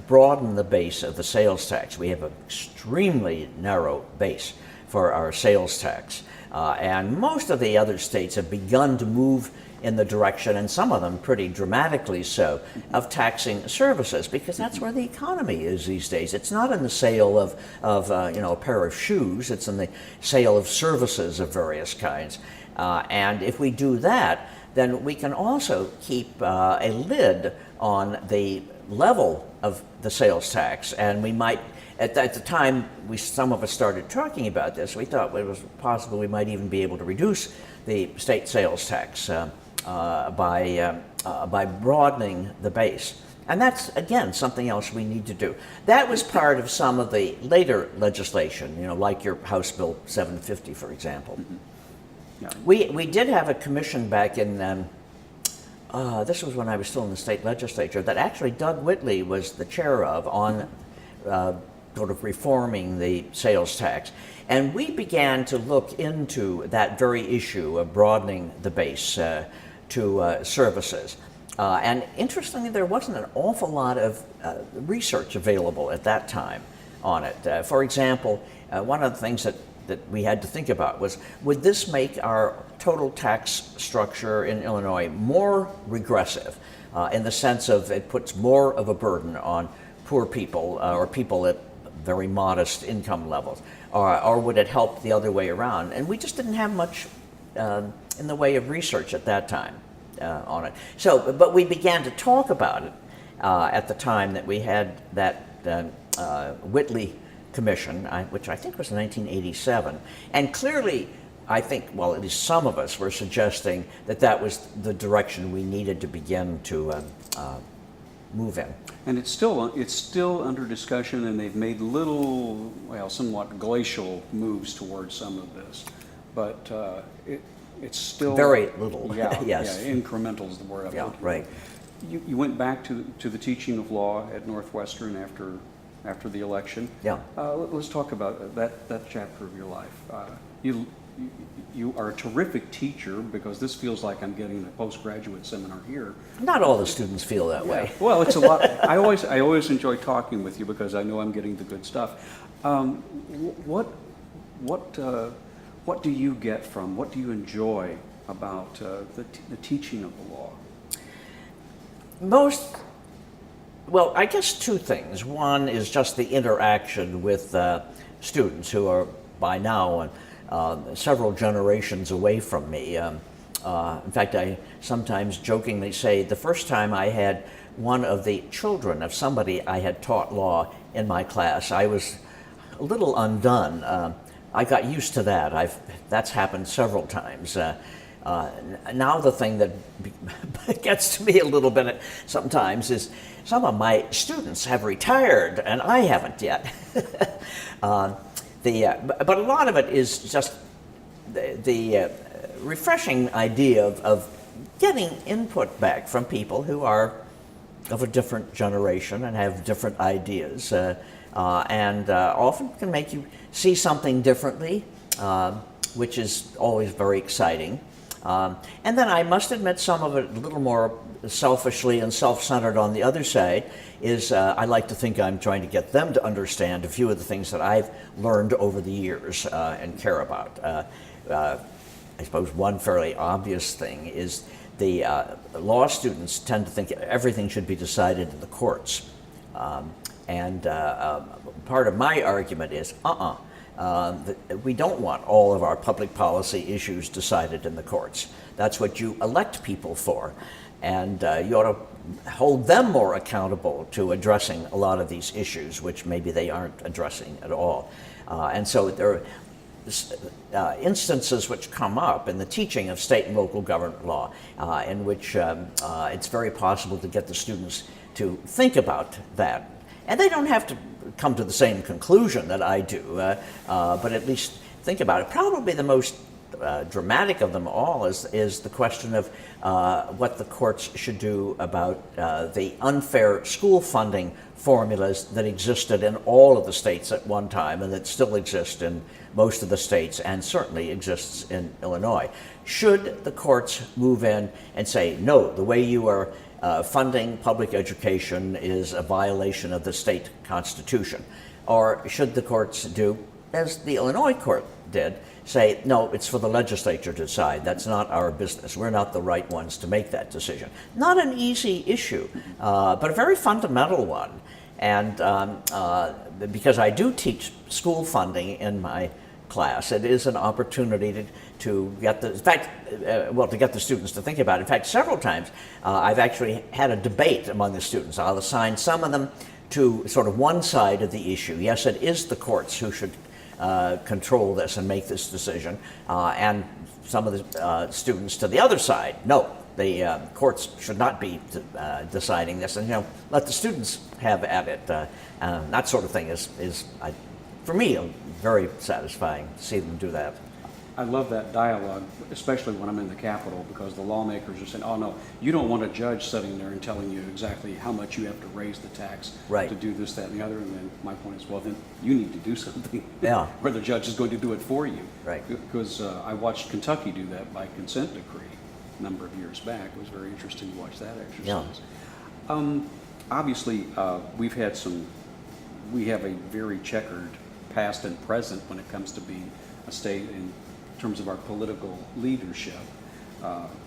broaden the base of the sales tax. We have an extremely narrow base for our sales tax. And most of the other states have begun to move in the direction, and some of them pretty dramatically so, of taxing services, because that's where the economy is these days. It's not in the sale of a pair of shoes, it's in the sale of services of various kinds. And if we do that, then we can also keep a lid on the level of the sales tax, and we might, at the time some of us started talking about this, we thought it was possible we might even be able to reduce the state sales tax by broadening the base. And that's, again, something else we need to do. That was part of some of the later legislation, like your House Bill 750, for example. Yeah. We did have a commission back in, this was when I was still in the state legislature, that actually Doug Whitley was the chair of, on sort of reforming the sales tax. And we began to look into that very issue of broadening the base to services. And interestingly, there wasn't an awful lot of research available at that time on it. For example, one of the things that we had to think about was, would this make our total tax structure in Illinois more regressive in the sense of it puts more of a burden on poor people or people at very modest income levels, or would it help the other way around? And we just didn't have much in the way of research at that time on it. So, but we began to talk about it at the time that we had that Whitley Commission, which I think was 1987. And clearly, I think, well, at least some of us were suggesting that was the direction we needed to begin to move in. And it's still under discussion, and they've made little, somewhat glacial moves towards some of this, but it's still very little. Yeah, yes. Yeah, incremental is the word I'm looking for. Right. You went back to the teaching of law at Northwestern after the election. Yeah. Let's talk about that chapter of your life. You are a terrific teacher, because this feels like I'm getting a postgraduate seminar here. Not all the students feel that way. Yeah. Well, it's a lot. I always enjoy talking with you because I know I'm getting the good stuff. What do you get from? What do you enjoy about the teaching of the law? Well, I guess two things. One is just the interaction with students who are by now several generations away from me. In fact, I sometimes jokingly say the first time I had one of the children of somebody I had taught law in my class, I was a little undone. I got used to that. That's happened several times. Now the thing that gets to me a little bit sometimes is some of my students have retired and I haven't yet. But a lot of it is just the refreshing idea of getting input back from people who are of a different generation and have different ideas, and often can make you see something differently, which is always very exciting. And then I must admit, some of it a little more selfishly and self-centered on the other side is I like to think I'm trying to get them to understand a few of the things that I've learned over the years and care about. I suppose one fairly obvious thing is the law students tend to think everything should be decided in the courts. And part of my argument is, we don't want all of our public policy issues decided in the courts. That's what you elect people for. And you ought to hold them more accountable to addressing a lot of these issues, which maybe they aren't addressing at all. And so there are instances which come up in the teaching of state and local government law in which it's very possible to get the students to think about that. And they don't have to come to the same conclusion that I do, but at least think about it. Probably the most dramatic of them all is the question of what the courts should do about the unfair school funding formulas that existed in all of the states at one time and that still exist in most of the states and certainly exists in Illinois. Should the courts move in and say, no, the way you are funding public education is a violation of the state constitution? Or should the courts do, as the Illinois court did, say, no, it's for the legislature to decide. That's not our business. We're not the right ones to make that decision. Not an easy issue, but a very fundamental one. And because I do teach school funding in my class, it is an opportunity to get the, in fact, to get the students to think about it. In fact, several times I've actually had a debate among the students. I'll assign some of them to sort of one side of the issue. Yes, it is the courts who should control this and make this decision, and some of the students to the other side. No, the courts should not be deciding this, and let the students have at it. That sort of thing is for me, very satisfying to see them do that. I love that dialogue, especially when I'm in the Capitol, because the lawmakers are saying, oh no, you don't want a judge sitting there and telling you exactly how much you have to raise the tax Right. to do this, that, and the other. And then my point is, well, then you need to do something. Yeah. Where the judge is going to do it for you. Right. Because I watched Kentucky do that by consent decree a number of years back. It was very interesting to watch that exercise. Obviously, we have a very checkered past and present when it comes to being a state in terms of our political leadership,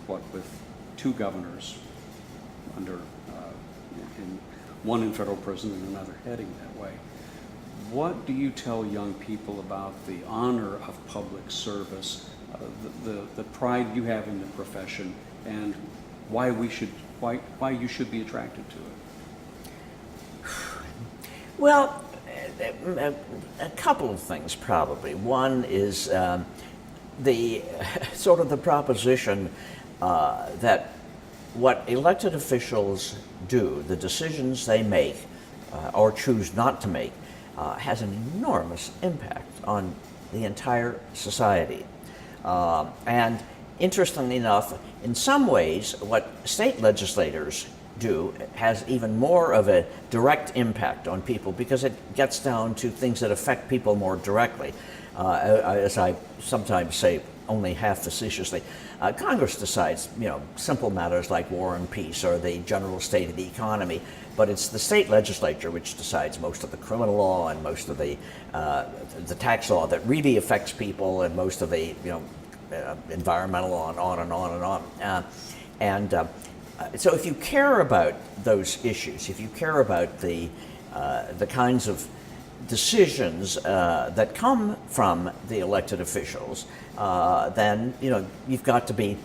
with two governors under, one in federal prison and another heading that way. What do you tell young people about the honor of public service, the pride you have in the profession, and why you should be attracted to it? Well, a couple of things probably. One is the sort of the proposition that what elected officials do, the decisions they make or choose not to make, has an enormous impact on the entire society. And interestingly enough, in some ways, what state legislators do has even more of a direct impact on people because it gets down to things that affect people more directly. As I sometimes say, only half facetiously, Congress decides, simple matters like war and peace or the general state of the economy, but it's the state legislature which decides most of the criminal law and most of the tax law that really affects people and most of the environmental law and on and on and on. So if you care about those issues, if you care about the kinds of decisions that come from the elected officials, then you've got to be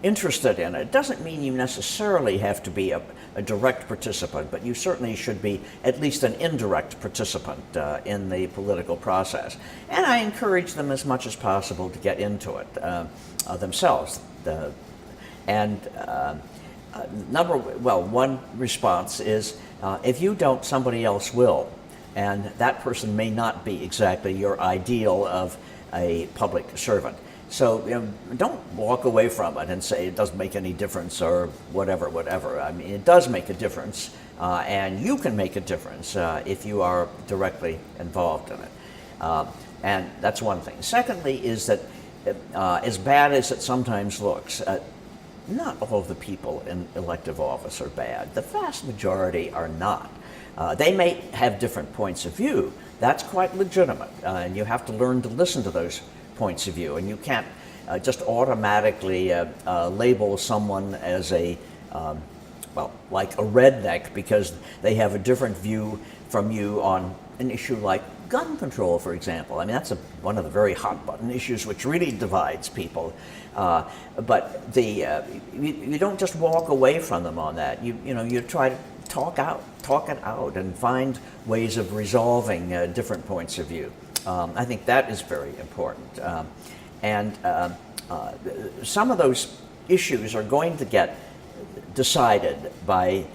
interested in it. It doesn't mean you necessarily have to be a direct participant, but you certainly should be at least an indirect participant in the political process. And I encourage them as much as possible to get into it themselves. One response is if you don't, somebody else will. And that person may not be exactly your ideal of a public servant. So don't walk away from it and say it doesn't make any difference or whatever. I mean, it does make a difference, and you can make a difference if you are directly involved in it. And that's one thing. Secondly is that as bad as it sometimes looks, not all of the people in elective office are bad. The vast majority are not. They may have different points of view. That's quite legitimate, and you have to learn to listen to those points of view. And you can't just automatically label someone as like a redneck because they have a different view from you on an issue like gun control, for example. I mean, that's one of the very hot button issues which really divides people. But you don't just walk away from them on that. You try to talk it out, and find ways of resolving different points of view. I think that is very important. Some of those issues are going to get decided by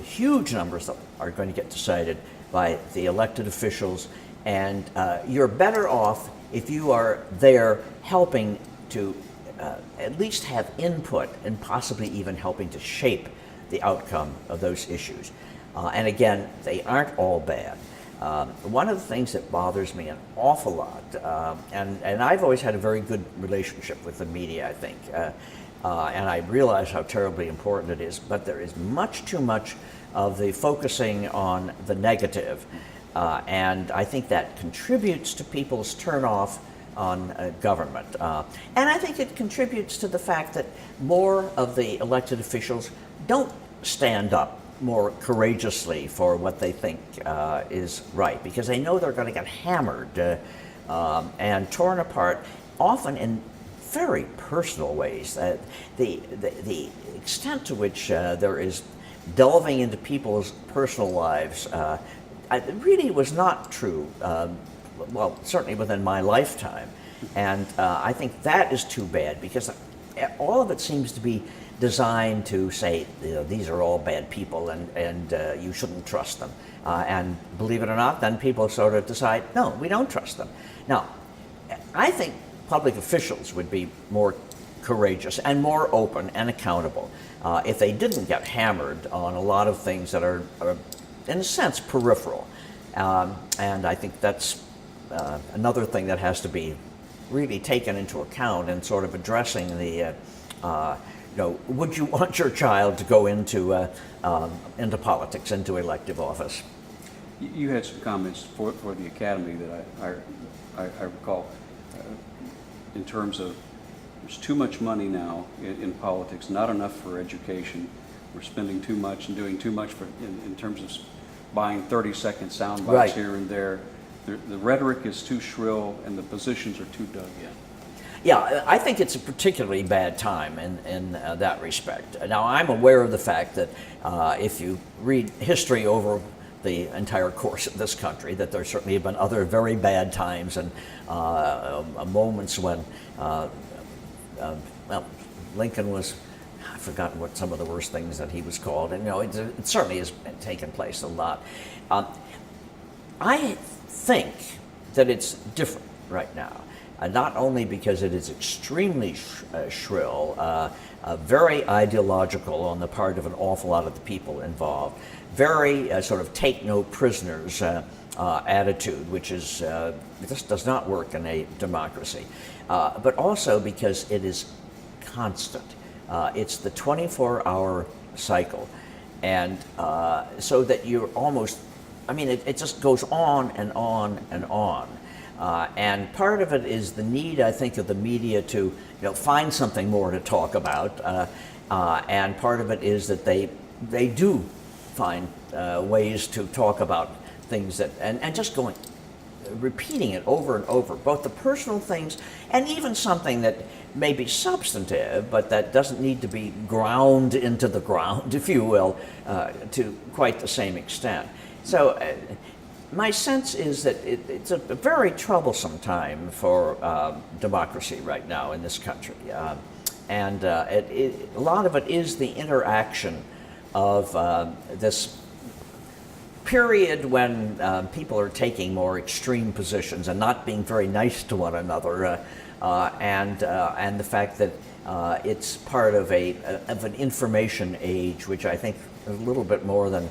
huge numbers are going to get decided by the elected officials And you're better off if you are there helping to at least have input and possibly even helping to shape the outcome of those issues. And again, they aren't all bad. One of the things that bothers me an awful lot, and I've always had a very good relationship with the media, I think, and I realize how terribly important it is, but there is much too much of the focusing on the negative, and I think that contributes to people's turnoff on government. And I think it contributes to the fact that more of the elected officials don't stand up more courageously for what they think is right, because they know they're going to get hammered and torn apart, often in very personal ways. The extent to which there is delving into people's personal lives it really was not true, well, certainly within my lifetime. And I think that is too bad, because all of it seems to be designed to say, you know, these are all bad people and you shouldn't trust them. And believe it or not, then people sort of decide, no, we don't trust them. Now, I think public officials would be more courageous and more open and accountable if they didn't get hammered on a lot of things that are in a sense, peripheral. And I think that's another thing that has to be really taken into account in sort of addressing the, you know, would you want your child to go into politics, into elective office? You had some comments for the academy that I recall in terms of there's too much money now in politics, not enough for education. We're spending too much and doing too much in terms of buying 30-second sound bites Right. here and there. The rhetoric is too shrill and the positions are too dug in. Yeah, I think it's a particularly bad time in that respect. Now, I'm aware of the fact that if you read history over the entire course of this country, that there certainly have been other very bad times and moments when, well, Lincoln was, I've forgotten what some of the worst things that he was called, and you know, it certainly has taken place a lot. I think that it's different right now, not only because it is extremely shrill, very ideological on the part of an awful lot of the people involved, very sort of take no prisoners attitude, which is this does not work in a democracy, but also because it is constant. It's the 24-hour cycle, and so that you're almost, I mean, it just goes on and on and on. And part of it is the need, I think, of the media to, you know, find something more to talk about, and part of it is that they do find ways to talk about things that, and just repeating it over and over, both the personal things and even something that may be substantive, but that doesn't need to be ground into the ground, if you will, to quite the same extent. So my sense is that it's a very troublesome time for democracy right now in this country. And a lot of it is the interaction of this period when people are taking more extreme positions and not being very nice to one another, and the fact that it's part of an information age, which I think is a little bit more than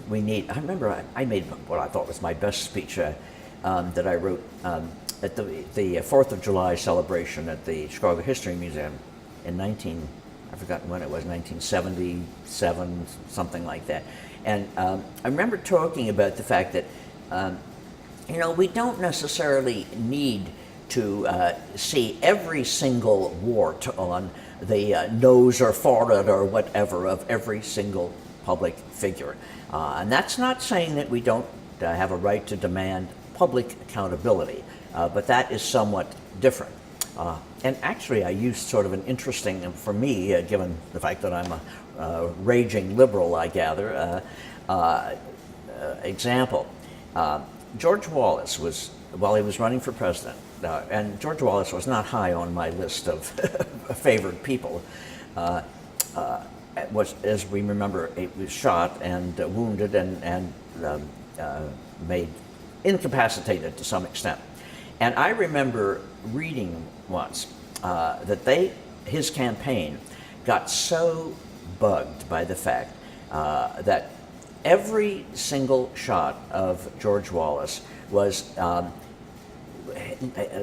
we need. I remember I made what I thought was my best speech that I wrote at the 4th of July celebration at the Chicago History Museum in I've forgotten when it was, 1977, something like that. And I remember talking about the fact that, you know, we don't necessarily need to see every single wart on the nose or forehead or whatever of every single public figure. And that's not saying that we don't have a right to demand public accountability, but that is somewhat different. And actually, I used sort of an interesting, for me, given the fact that I'm a raging liberal, I gather, example. George Wallace was, while he was running for president, and George Wallace was not high on my list of favored people, was, as we remember, he was shot and wounded and made incapacitated to some extent. And I remember reading once that his campaign got so bugged by the fact that every single shot of George Wallace was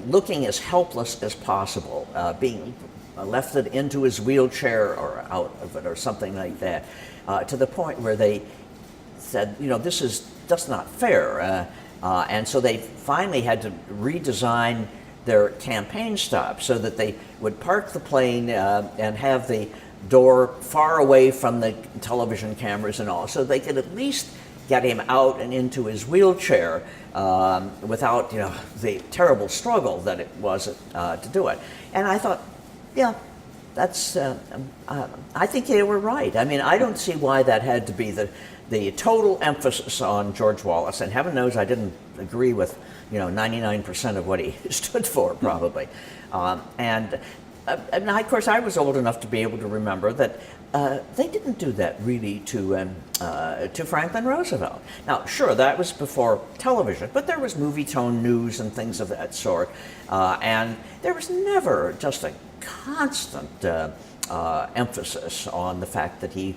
looking as helpless as possible, being lifted into his wheelchair or out of it or something like that, to the point where they said, this is just not fair. And so they finally had to redesign their campaign stop so that they would park the plane and have the door far away from the television cameras and all, so they could at least get him out and into his wheelchair without the terrible struggle that it was to do it. And I thought, yeah, that's I think they were right. I mean, I don't see why that had to be the total emphasis on George Wallace, and heaven knows I didn't agree with 99% of what he stood for, probably. And of course, I was old enough to be able to remember that they didn't do that really to Franklin Roosevelt. Now, sure, that was before television, but there was movie-tone news and things of that sort, and there was never just a constant emphasis on the fact that he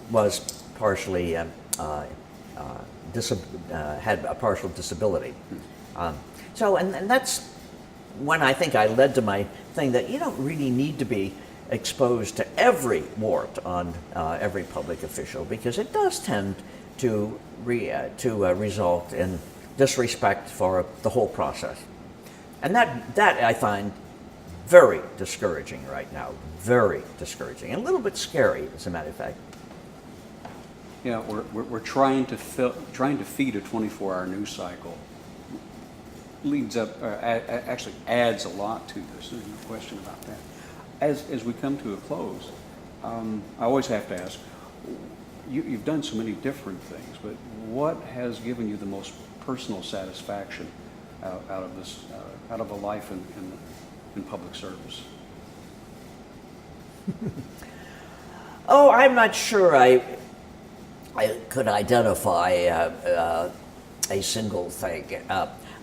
was partially had a partial disability. And that's when I think I led to my thing that you don't really need to be exposed to every wart on every public official, because it does tend to result in disrespect for the whole process. And that I find very discouraging right now, very discouraging, and a little bit scary, as a matter of fact. Yeah, we're trying to feed a 24-hour news cycle. Leads up, actually adds a lot to this. There's no question about that. As we come to a close, I always have to ask, you've done so many different things, but what has given you the most personal satisfaction out of this, out of a life in public service? Oh, I'm not sure I could identify a single thing.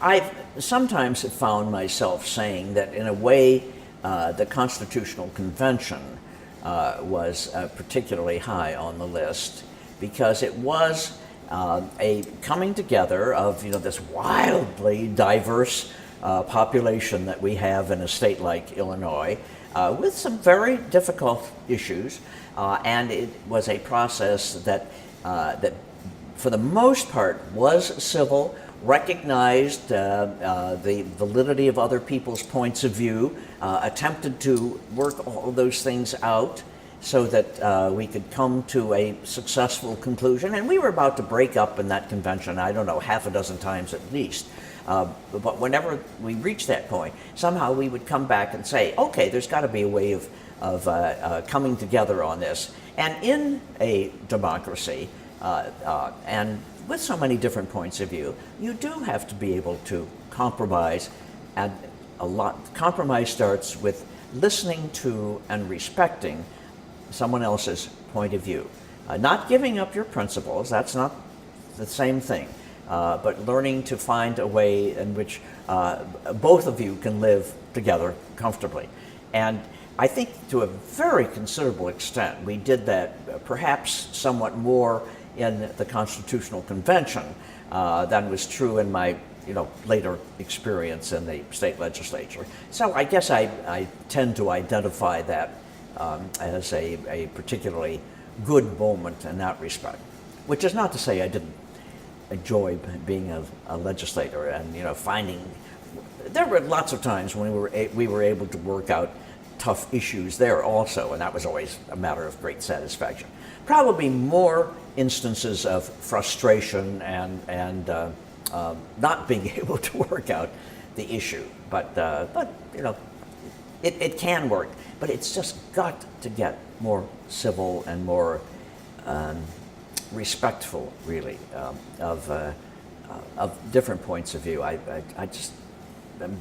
I've sometimes found myself saying that in a way the Constitutional Convention was particularly high on the list, because it was a coming together of this wildly diverse population that we have in a state like Illinois, with some very difficult issues, and it was a process that for the most part was civil, recognized the validity of other people's points of view, attempted to work all those things out so that we could come to a successful conclusion. And we were about to break up in that convention, I don't know, half a dozen times at least. But whenever we reached that point, somehow we would come back and say, okay, there's got to be a way of coming together on this. And in a democracy, and with so many different points of view, you do have to be able to compromise, and compromise starts with listening to and respecting someone else's point of view. Not giving up your principles, that's not the same thing, but learning to find a way in which both of you can live together comfortably. And I think to a very considerable extent we did that, perhaps somewhat more in the Constitutional Convention than was true in my later experience in the state legislature. So I guess I tend to identify that as a particularly good moment in that respect, which is not to say I didn't enjoy being a legislator and finding. There were lots of times when we were able to work out tough issues there also, and that was always a matter of great satisfaction. Probably more instances of frustration and not being able to work out the issue, but it can work, but it's just got to get more civil and more respectful, really, of different points of view. I just am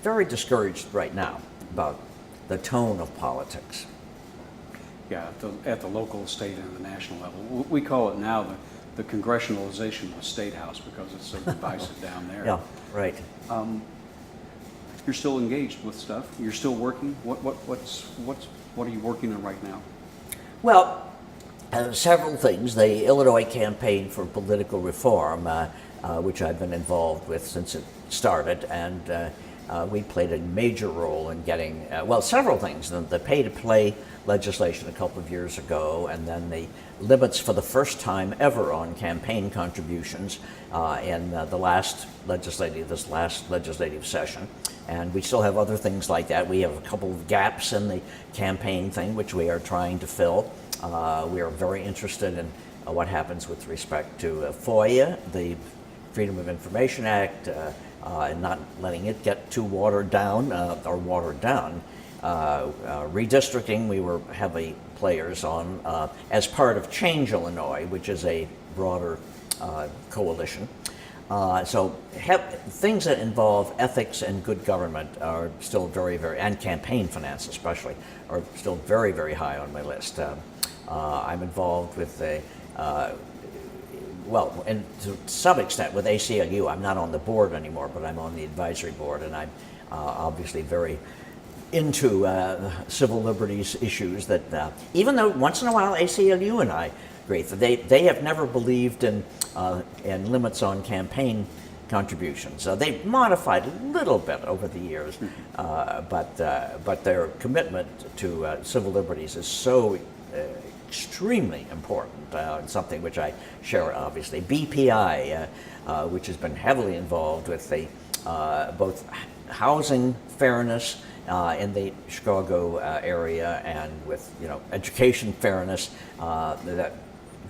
very discouraged right now about the tone of politics. Yeah, at the local, state, and the national level. We call it now the congressionalization of the State House because it's so divisive down there. Yeah, right. You're still engaged with stuff. You're still working. What are you working on right now? Well, several things. The Illinois Campaign for Political Reform, which I've been involved with since it started, and we played a major role in getting, several things. The pay-to-play legislation a couple of years ago, and then the limits for the first time ever on campaign contributions in this last legislative session. And we still have other things like that. We have a couple of gaps in the campaign thing, which we are trying to fill. We are very interested in what happens with respect to FOIA, the Freedom of Information Act, and not letting it get too watered down. Redistricting, we were heavy players on as part of Change Illinois, which is a broader coalition. Things that involve ethics and good government are still and campaign finance especially, are still very, very high on my list. I'm involved with and to some extent with ACLU. I'm not on the board anymore, but I'm on the advisory board, and I'm obviously very into civil liberties issues that even though once in a while ACLU and I agree, they have never believed in limits on campaign contributions. They've modified a little bit over the years, but their commitment to civil liberties is so extremely important, and something which I share obviously. BPI, which has been heavily involved with the both housing fairness in the Chicago area, and with education fairness that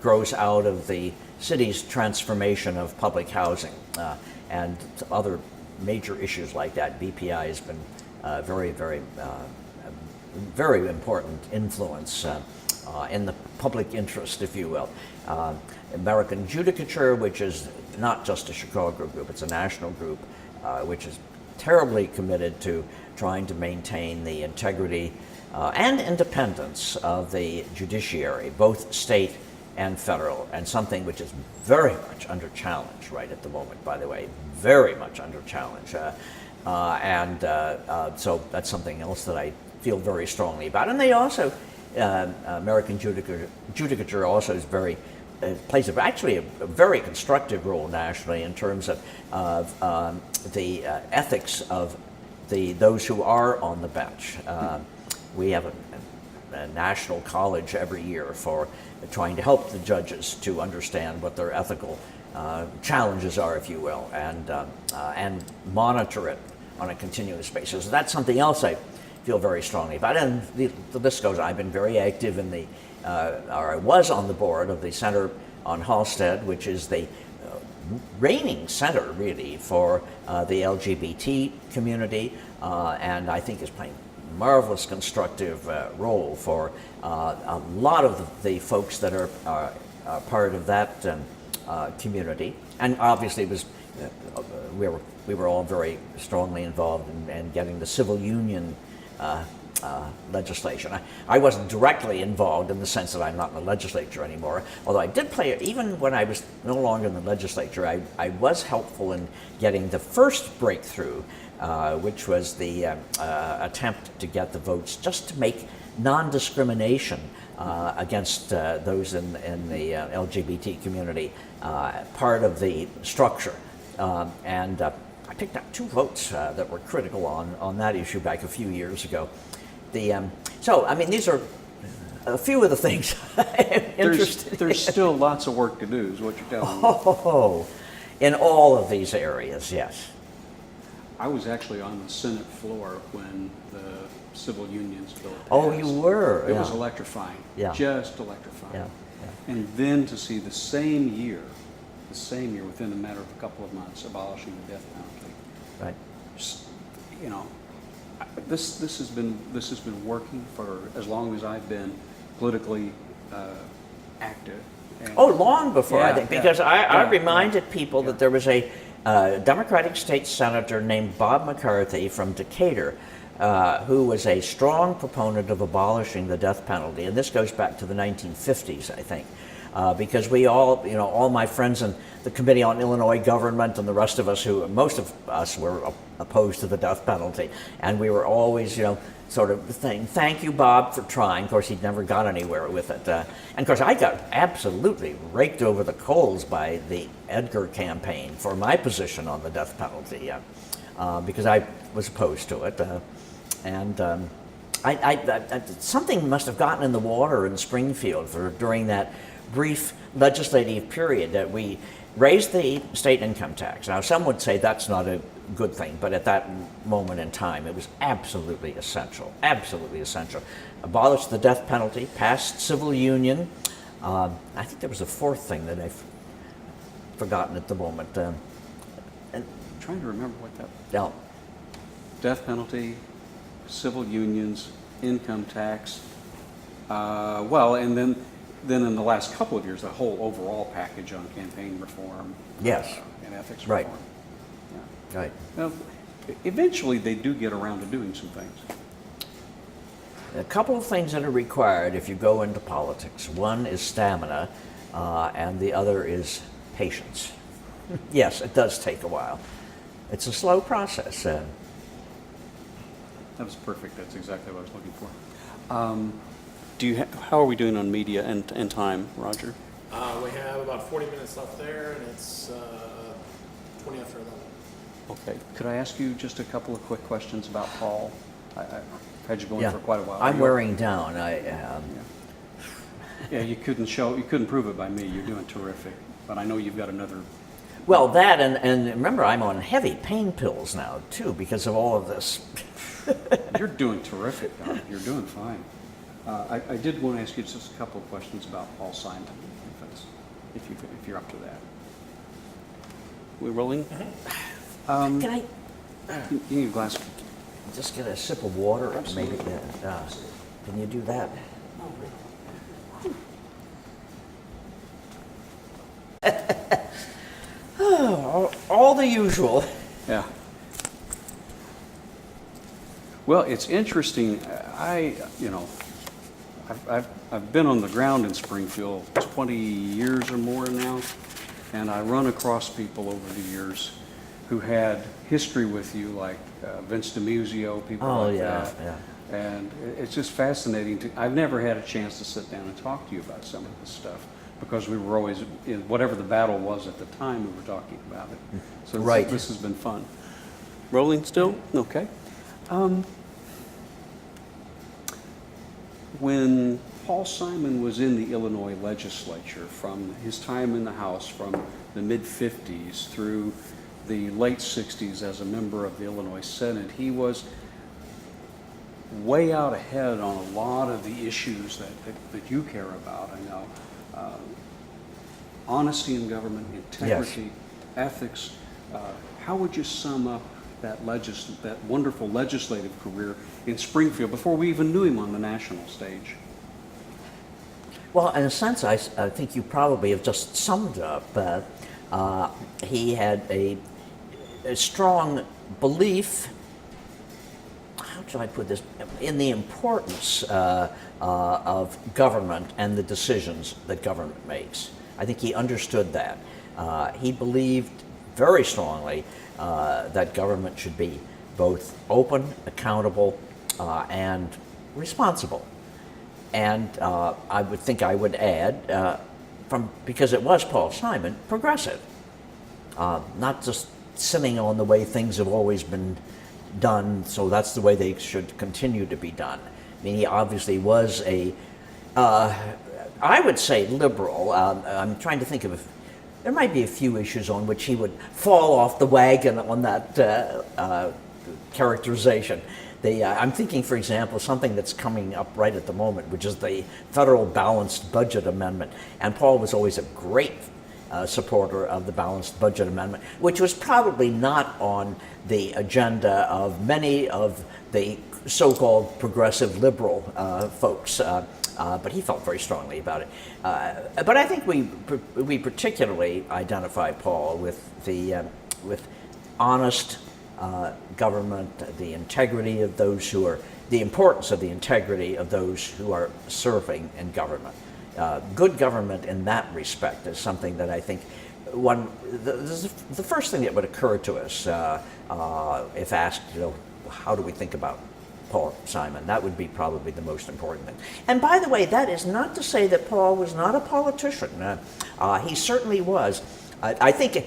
grows out of the city's transformation of public housing and other major issues like that. BPI has been very, very, very important influence in the public interest, if you will. American Judicature, which is not just a Chicago group, it's a national group, which is terribly committed to trying to maintain the integrity and independence of the judiciary, both state and federal, and something which is very much under challenge right at the moment, by the way, very much under challenge. So that's something else that I feel very strongly about. And they also, American Judicature also is plays actually a very constructive role nationally in terms of the ethics of those who are on the bench. We have a national college every year for trying to help the judges to understand what their ethical challenges are, if you will, and monitor it on a continuous basis. So that's something else I feel very strongly about. And the list goes. I've been very active in I was on the board of the Center on Halstead, which is the reigning center really for the LGBT community, and I think is playing a marvelous constructive role for a lot of the folks that are part of that community. And obviously we were all very strongly involved in getting the civil union legislation. I wasn't directly involved in the sense that I'm not in the legislature anymore, although I did play, even when I was no longer in the legislature, I was helpful in getting the first breakthrough, which was the attempt to get the votes just to make non-discrimination against those in the LGBT community part of the structure. And I picked up 2 votes that were critical on that issue back a few years ago. So, I mean, these are a few of the things I'm interested in. There's still lots of work to do, is what you're telling me. Oh, in all of these areas, yes. I was actually on the Senate floor when the civil unions bill passed. Oh, you were? It yeah. was electrifying, just electrifying. Yeah. And then to see the same year, within a matter of a couple of months, abolishing the death penalty. Right. Just, this has been working for as long as I've been politically active. And long before, I think, because I reminded people Yeah. that there was a Democratic state senator named Bob McCarthy from Decatur, who was a strong proponent of abolishing the death penalty, and this goes back to the 1950s, I think. because we all, all my friends in the Committee on Illinois Government and the rest of us most of us were opposed to the death penalty. And we were always, sort of saying, thank you, Bob, for trying. Of course, he'd never got anywhere with it. And of course, I got absolutely raked over the coals by the Edgar campaign for my position on the death penalty, because I was opposed to it. Something must have gotten in the water in Springfield during that brief legislative period that we raised the state income tax. Now, some would say that's not a good thing, but at that moment in time, it was absolutely essential, absolutely essential. Abolished the death penalty, passed civil union. I think there was a fourth thing that I've forgotten at the moment. I'm trying to remember what that. No, Death penalty, civil unions, income tax. Well, and then in the last couple of years, the whole overall package on campaign reform. Yes. And ethics Right. reform. Yeah. right. Now, eventually, they do get around to doing some things. A couple of things that are required if you go into politics. One is stamina, and the other is patience. Yes, it does take a while. It's a slow process. That was perfect. That's exactly what I was looking for. How are we doing on media and time, Roger? We have about 40 minutes left there, and it's 20 after 11. Okay. Could I ask you just a couple of quick questions about Paul? I've had you going Yeah, for quite a while. I'm wearing down. Yeah, you couldn't prove it by me. You're doing terrific. But I know you've got another. Well, that and remember, I'm on heavy pain pills now too because of all of this. You're doing terrific, Don. You're doing fine. I did want to ask you just a couple of questions about Paul Simon, if you're up to that. We rolling? Can I You need a glass. just get a sip of water? Absolutely. Maybe. Can you do that? all the usual. Yeah. Well, it's interesting. I've been on the ground in Springfield 20 years or more now, and I run across people over the years who had history with you, like Vince DiMuzio, people like that. Yeah. And it's just fascinating. I've never had a chance to sit down and talk to you about some of this stuff because we were always, whatever the battle was at the time, we were talking about it. So Right. this has been fun. Rolling still? Okay. When Paul Simon was in the Illinois legislature, from his time in the House from the mid-50s through the late 60s as a member of the Illinois Senate, he was way out ahead on a lot of the issues that you care about. I know honesty in government, integrity, ethics. How would you sum up that wonderful legislative career in Springfield before we even knew him on the national stage? Well, in a sense, I think you probably have just summed up. He had a strong belief, how should I put this, in the importance of government and the decisions that government makes. I think he understood that. He believed very strongly that government should be both open, accountable, and responsible. And I would think I would add, because it was Paul Simon, progressive. Not just sitting on the way things have always been done, so that's the way they should continue to be done. I mean, he obviously was I would say liberal. I'm trying to think of there might be a few issues on which he would fall off the wagon on that characterization. I'm thinking, for example, something that's coming up right at the moment, which is the federal balanced budget amendment. And Paul was always a great supporter of the balanced budget amendment, which was probably not on the agenda of many of the so-called progressive liberal folks. But he felt very strongly about it. But I think we particularly identify Paul with honest government, the integrity of those the importance of the integrity of those who are serving in government. good government in that respect is something that I think the first thing that would occur to us if asked, how do we think about Paul Simon? That would be probably the most important thing. And by the way, that is not to say that Paul was not a politician. He certainly was. I think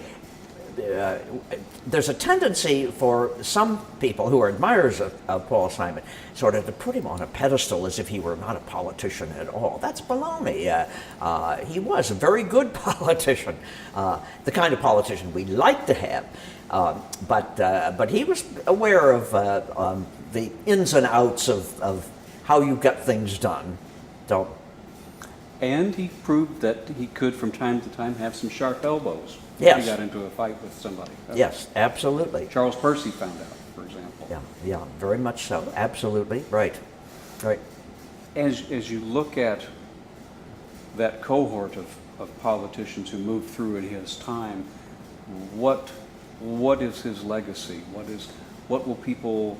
there's a tendency for some people who are admirers of Paul Simon sort of to put him on a pedestal as if he were not a politician at all. That's baloney. He was a very good politician, the kind of politician we like to have. But he was aware of the ins and outs of how you get things done. So, And he proved that he could, from time to time, have some sharp elbows. Yes. If he got into a fight with somebody. yes, absolutely. Charles Percy found out, for example. Yeah, very much so. Absolutely, right. As you look at that cohort of politicians who moved through in his time, what is his legacy? What will people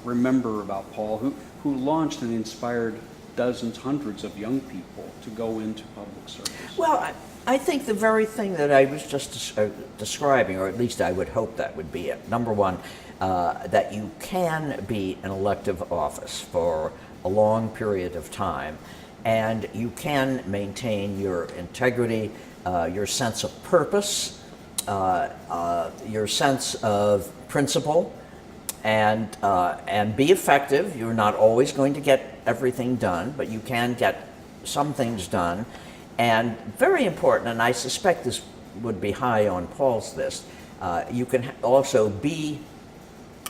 remember about Paul, who launched and inspired dozens, hundreds of young people to go into public service? Well, I think the very thing that I was just describing, or at least I would hope that would be it. Number one, that you can be an elective office for a long period of time, and you can maintain your integrity, your sense of purpose, your sense of principle, and be effective. You're not always going to get everything done, but you can get some things done. And very important, and I suspect this would be high on Paul's list, you can also be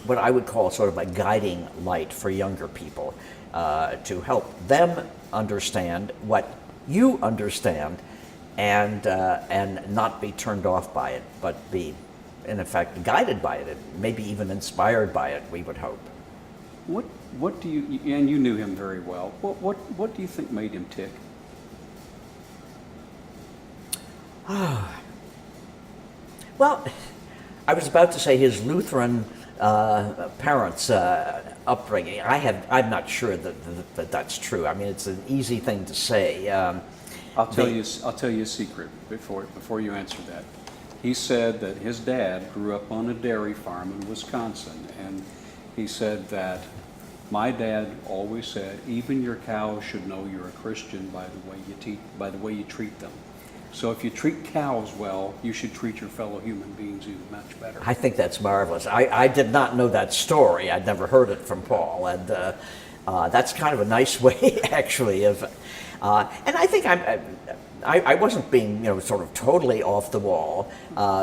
what I would call sort of a guiding light for younger people, to help them understand what you understand, and not be turned off by it, but be, in effect, guided by it, and maybe even inspired by it, we would hope. What do you, and you knew him very well, what do you think made him tick? Well, I was about to say his Lutheran parents' upbringing. I'm not sure that that's true. I mean, it's an easy thing to say. I'll tell you a secret before you answer that. He said that his dad grew up on a dairy farm in Wisconsin, and he said that my dad always said, even your cows should know you're a Christian by the way you treat them. So if you treat cows well, you should treat your fellow human beings even much better. I think that's marvelous. I did not know that story. I'd never heard it from Paul, and that's kind of a nice way, actually. And I think I wasn't being, sort of totally off the wall,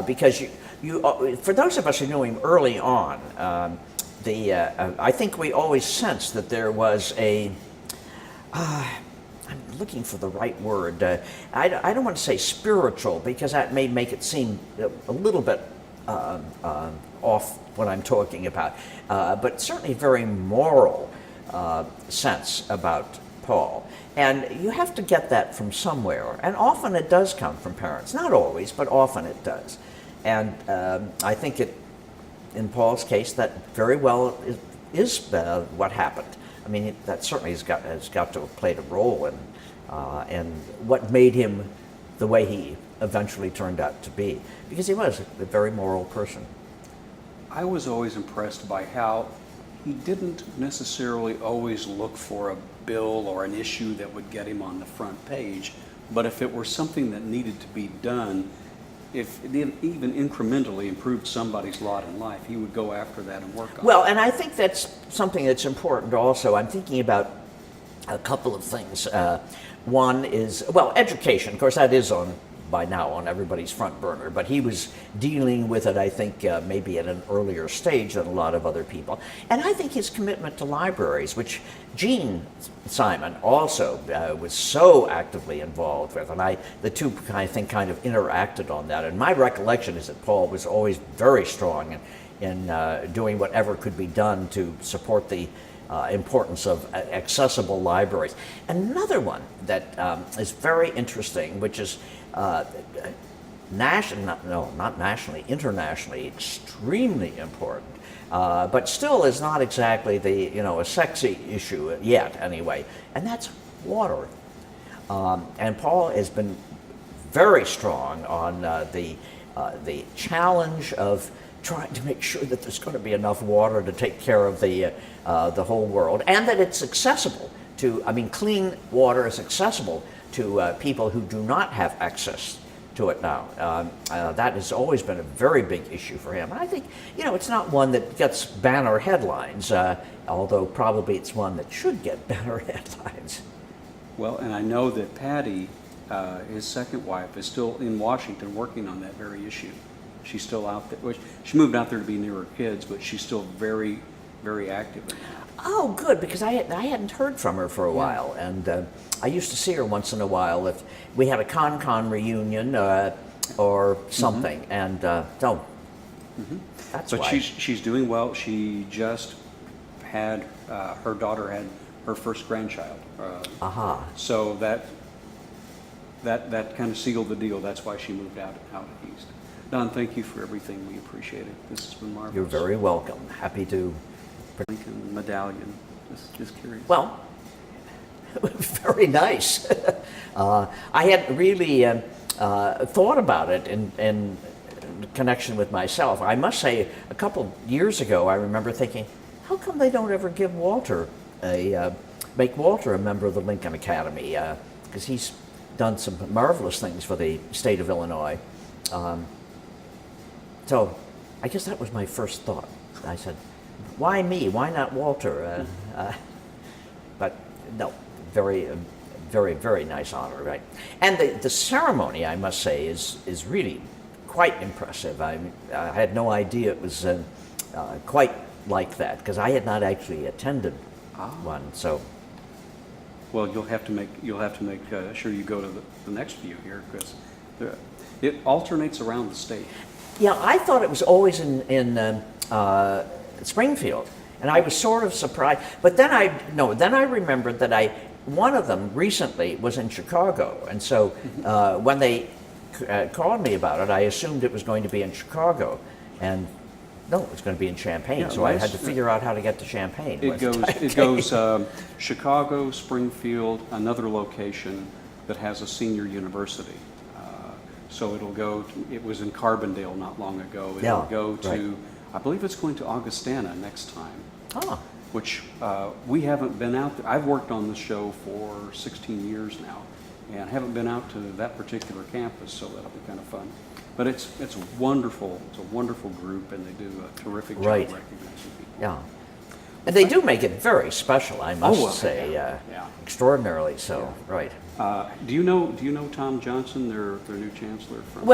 because you for those of us who knew him early on, I think we always sensed that there was a. I'm looking for the right word. I don't want to say spiritual, because that may make it seem a little bit off what I'm talking about, but certainly very moral sense about Paul. And you have to get that from somewhere, and often it does come from parents. Not always, but often it does. And I think in Paul's case, that very well is what happened. I mean, that certainly has got to have played a role in what made him the way he eventually turned out to be, because he was a very moral person. I was always impressed by how he didn't necessarily always look for a bill or an issue that would get him on the front page, but if it were something that needed to be done, if it even incrementally improved somebody's lot in life, he would go after that and work on it. Well, and I think that's something that's important also. I'm thinking about a couple of things. One is, education. Of course, that is by now on everybody's front burner, but he was dealing with it, I think, maybe at an earlier stage than a lot of other people. And I think his commitment to libraries, which Gene Simon also was so actively involved with, and the two, I think, kind of interacted on that. And my recollection is that Paul was always very strong in doing whatever could be done to support the importance of accessible libraries. Another one that is very interesting, which is internationally extremely important, but still is not exactly a sexy issue yet, anyway, and that's water. And Paul has been very strong on the challenge of trying to make sure that there's going to be enough water to take care of the whole world, and that it's accessible to. I mean, clean water is accessible to people who do not have access to it now. That has always been a very big issue for him. And I think, it's not one that gets banner headlines, although probably it's one that should get banner headlines. Well, and I know that Patty, his second wife, is still in Washington working on that very issue. She's still out there. Well, she moved out there to be near her kids, but she's still very, very active in that. Oh, good, because I hadn't heard from her for a while, and I used to see her once in a while if we had a con reunion or something, and so that's But why. she's doing well. She just had her daughter had her first grandchild. Aha. So that kind of sealed the deal. That's why she moved out east. Don, thank you for everything. We appreciate it. This has been marvelous. You're very welcome. Happy to. Lincoln medallion. Just curious. Well, very nice. I hadn't really thought about it in connection with myself. I must say, a couple years ago, I remember thinking, how come they don't ever give make Walter a member of the Lincoln Academy? Because he's done some marvelous things for the state of Illinois. So I guess that was my first thought. I said, why me? Why not Walter? But no, very, very nice honor, right? And the ceremony, I must say, is really quite impressive. I had no idea it was quite like that, because I had not actually attended one. So, well, you'll have to make sure you go to the next few here, because it alternates around the state. yeah, I thought it was always in Springfield, and I was sort of surprised. But then I remembered that one of them recently was in Chicago, and so when they called me about it, I assumed it was going to be in Chicago, and no, it was going to be in Champaign. Yeah, so I had to figure out how to get to Champaign. It goes Chicago, Springfield, another location that has a senior university. So it'll go. It was in Carbondale not long ago. It'll go to. Right. I believe it's going to Augustana next time. Ah. Which we haven't been out there. I've worked on the show for 16 years now, and haven't been out to that particular campus, so that'll be kind of fun. But it's wonderful. It's a wonderful group, and they do a terrific job Right. recognizing people. Yeah. And they do make it very special, I must well, say. yeah. Extraordinarily so, right. Do you know Tom Johnson, their new chancellor from? Well,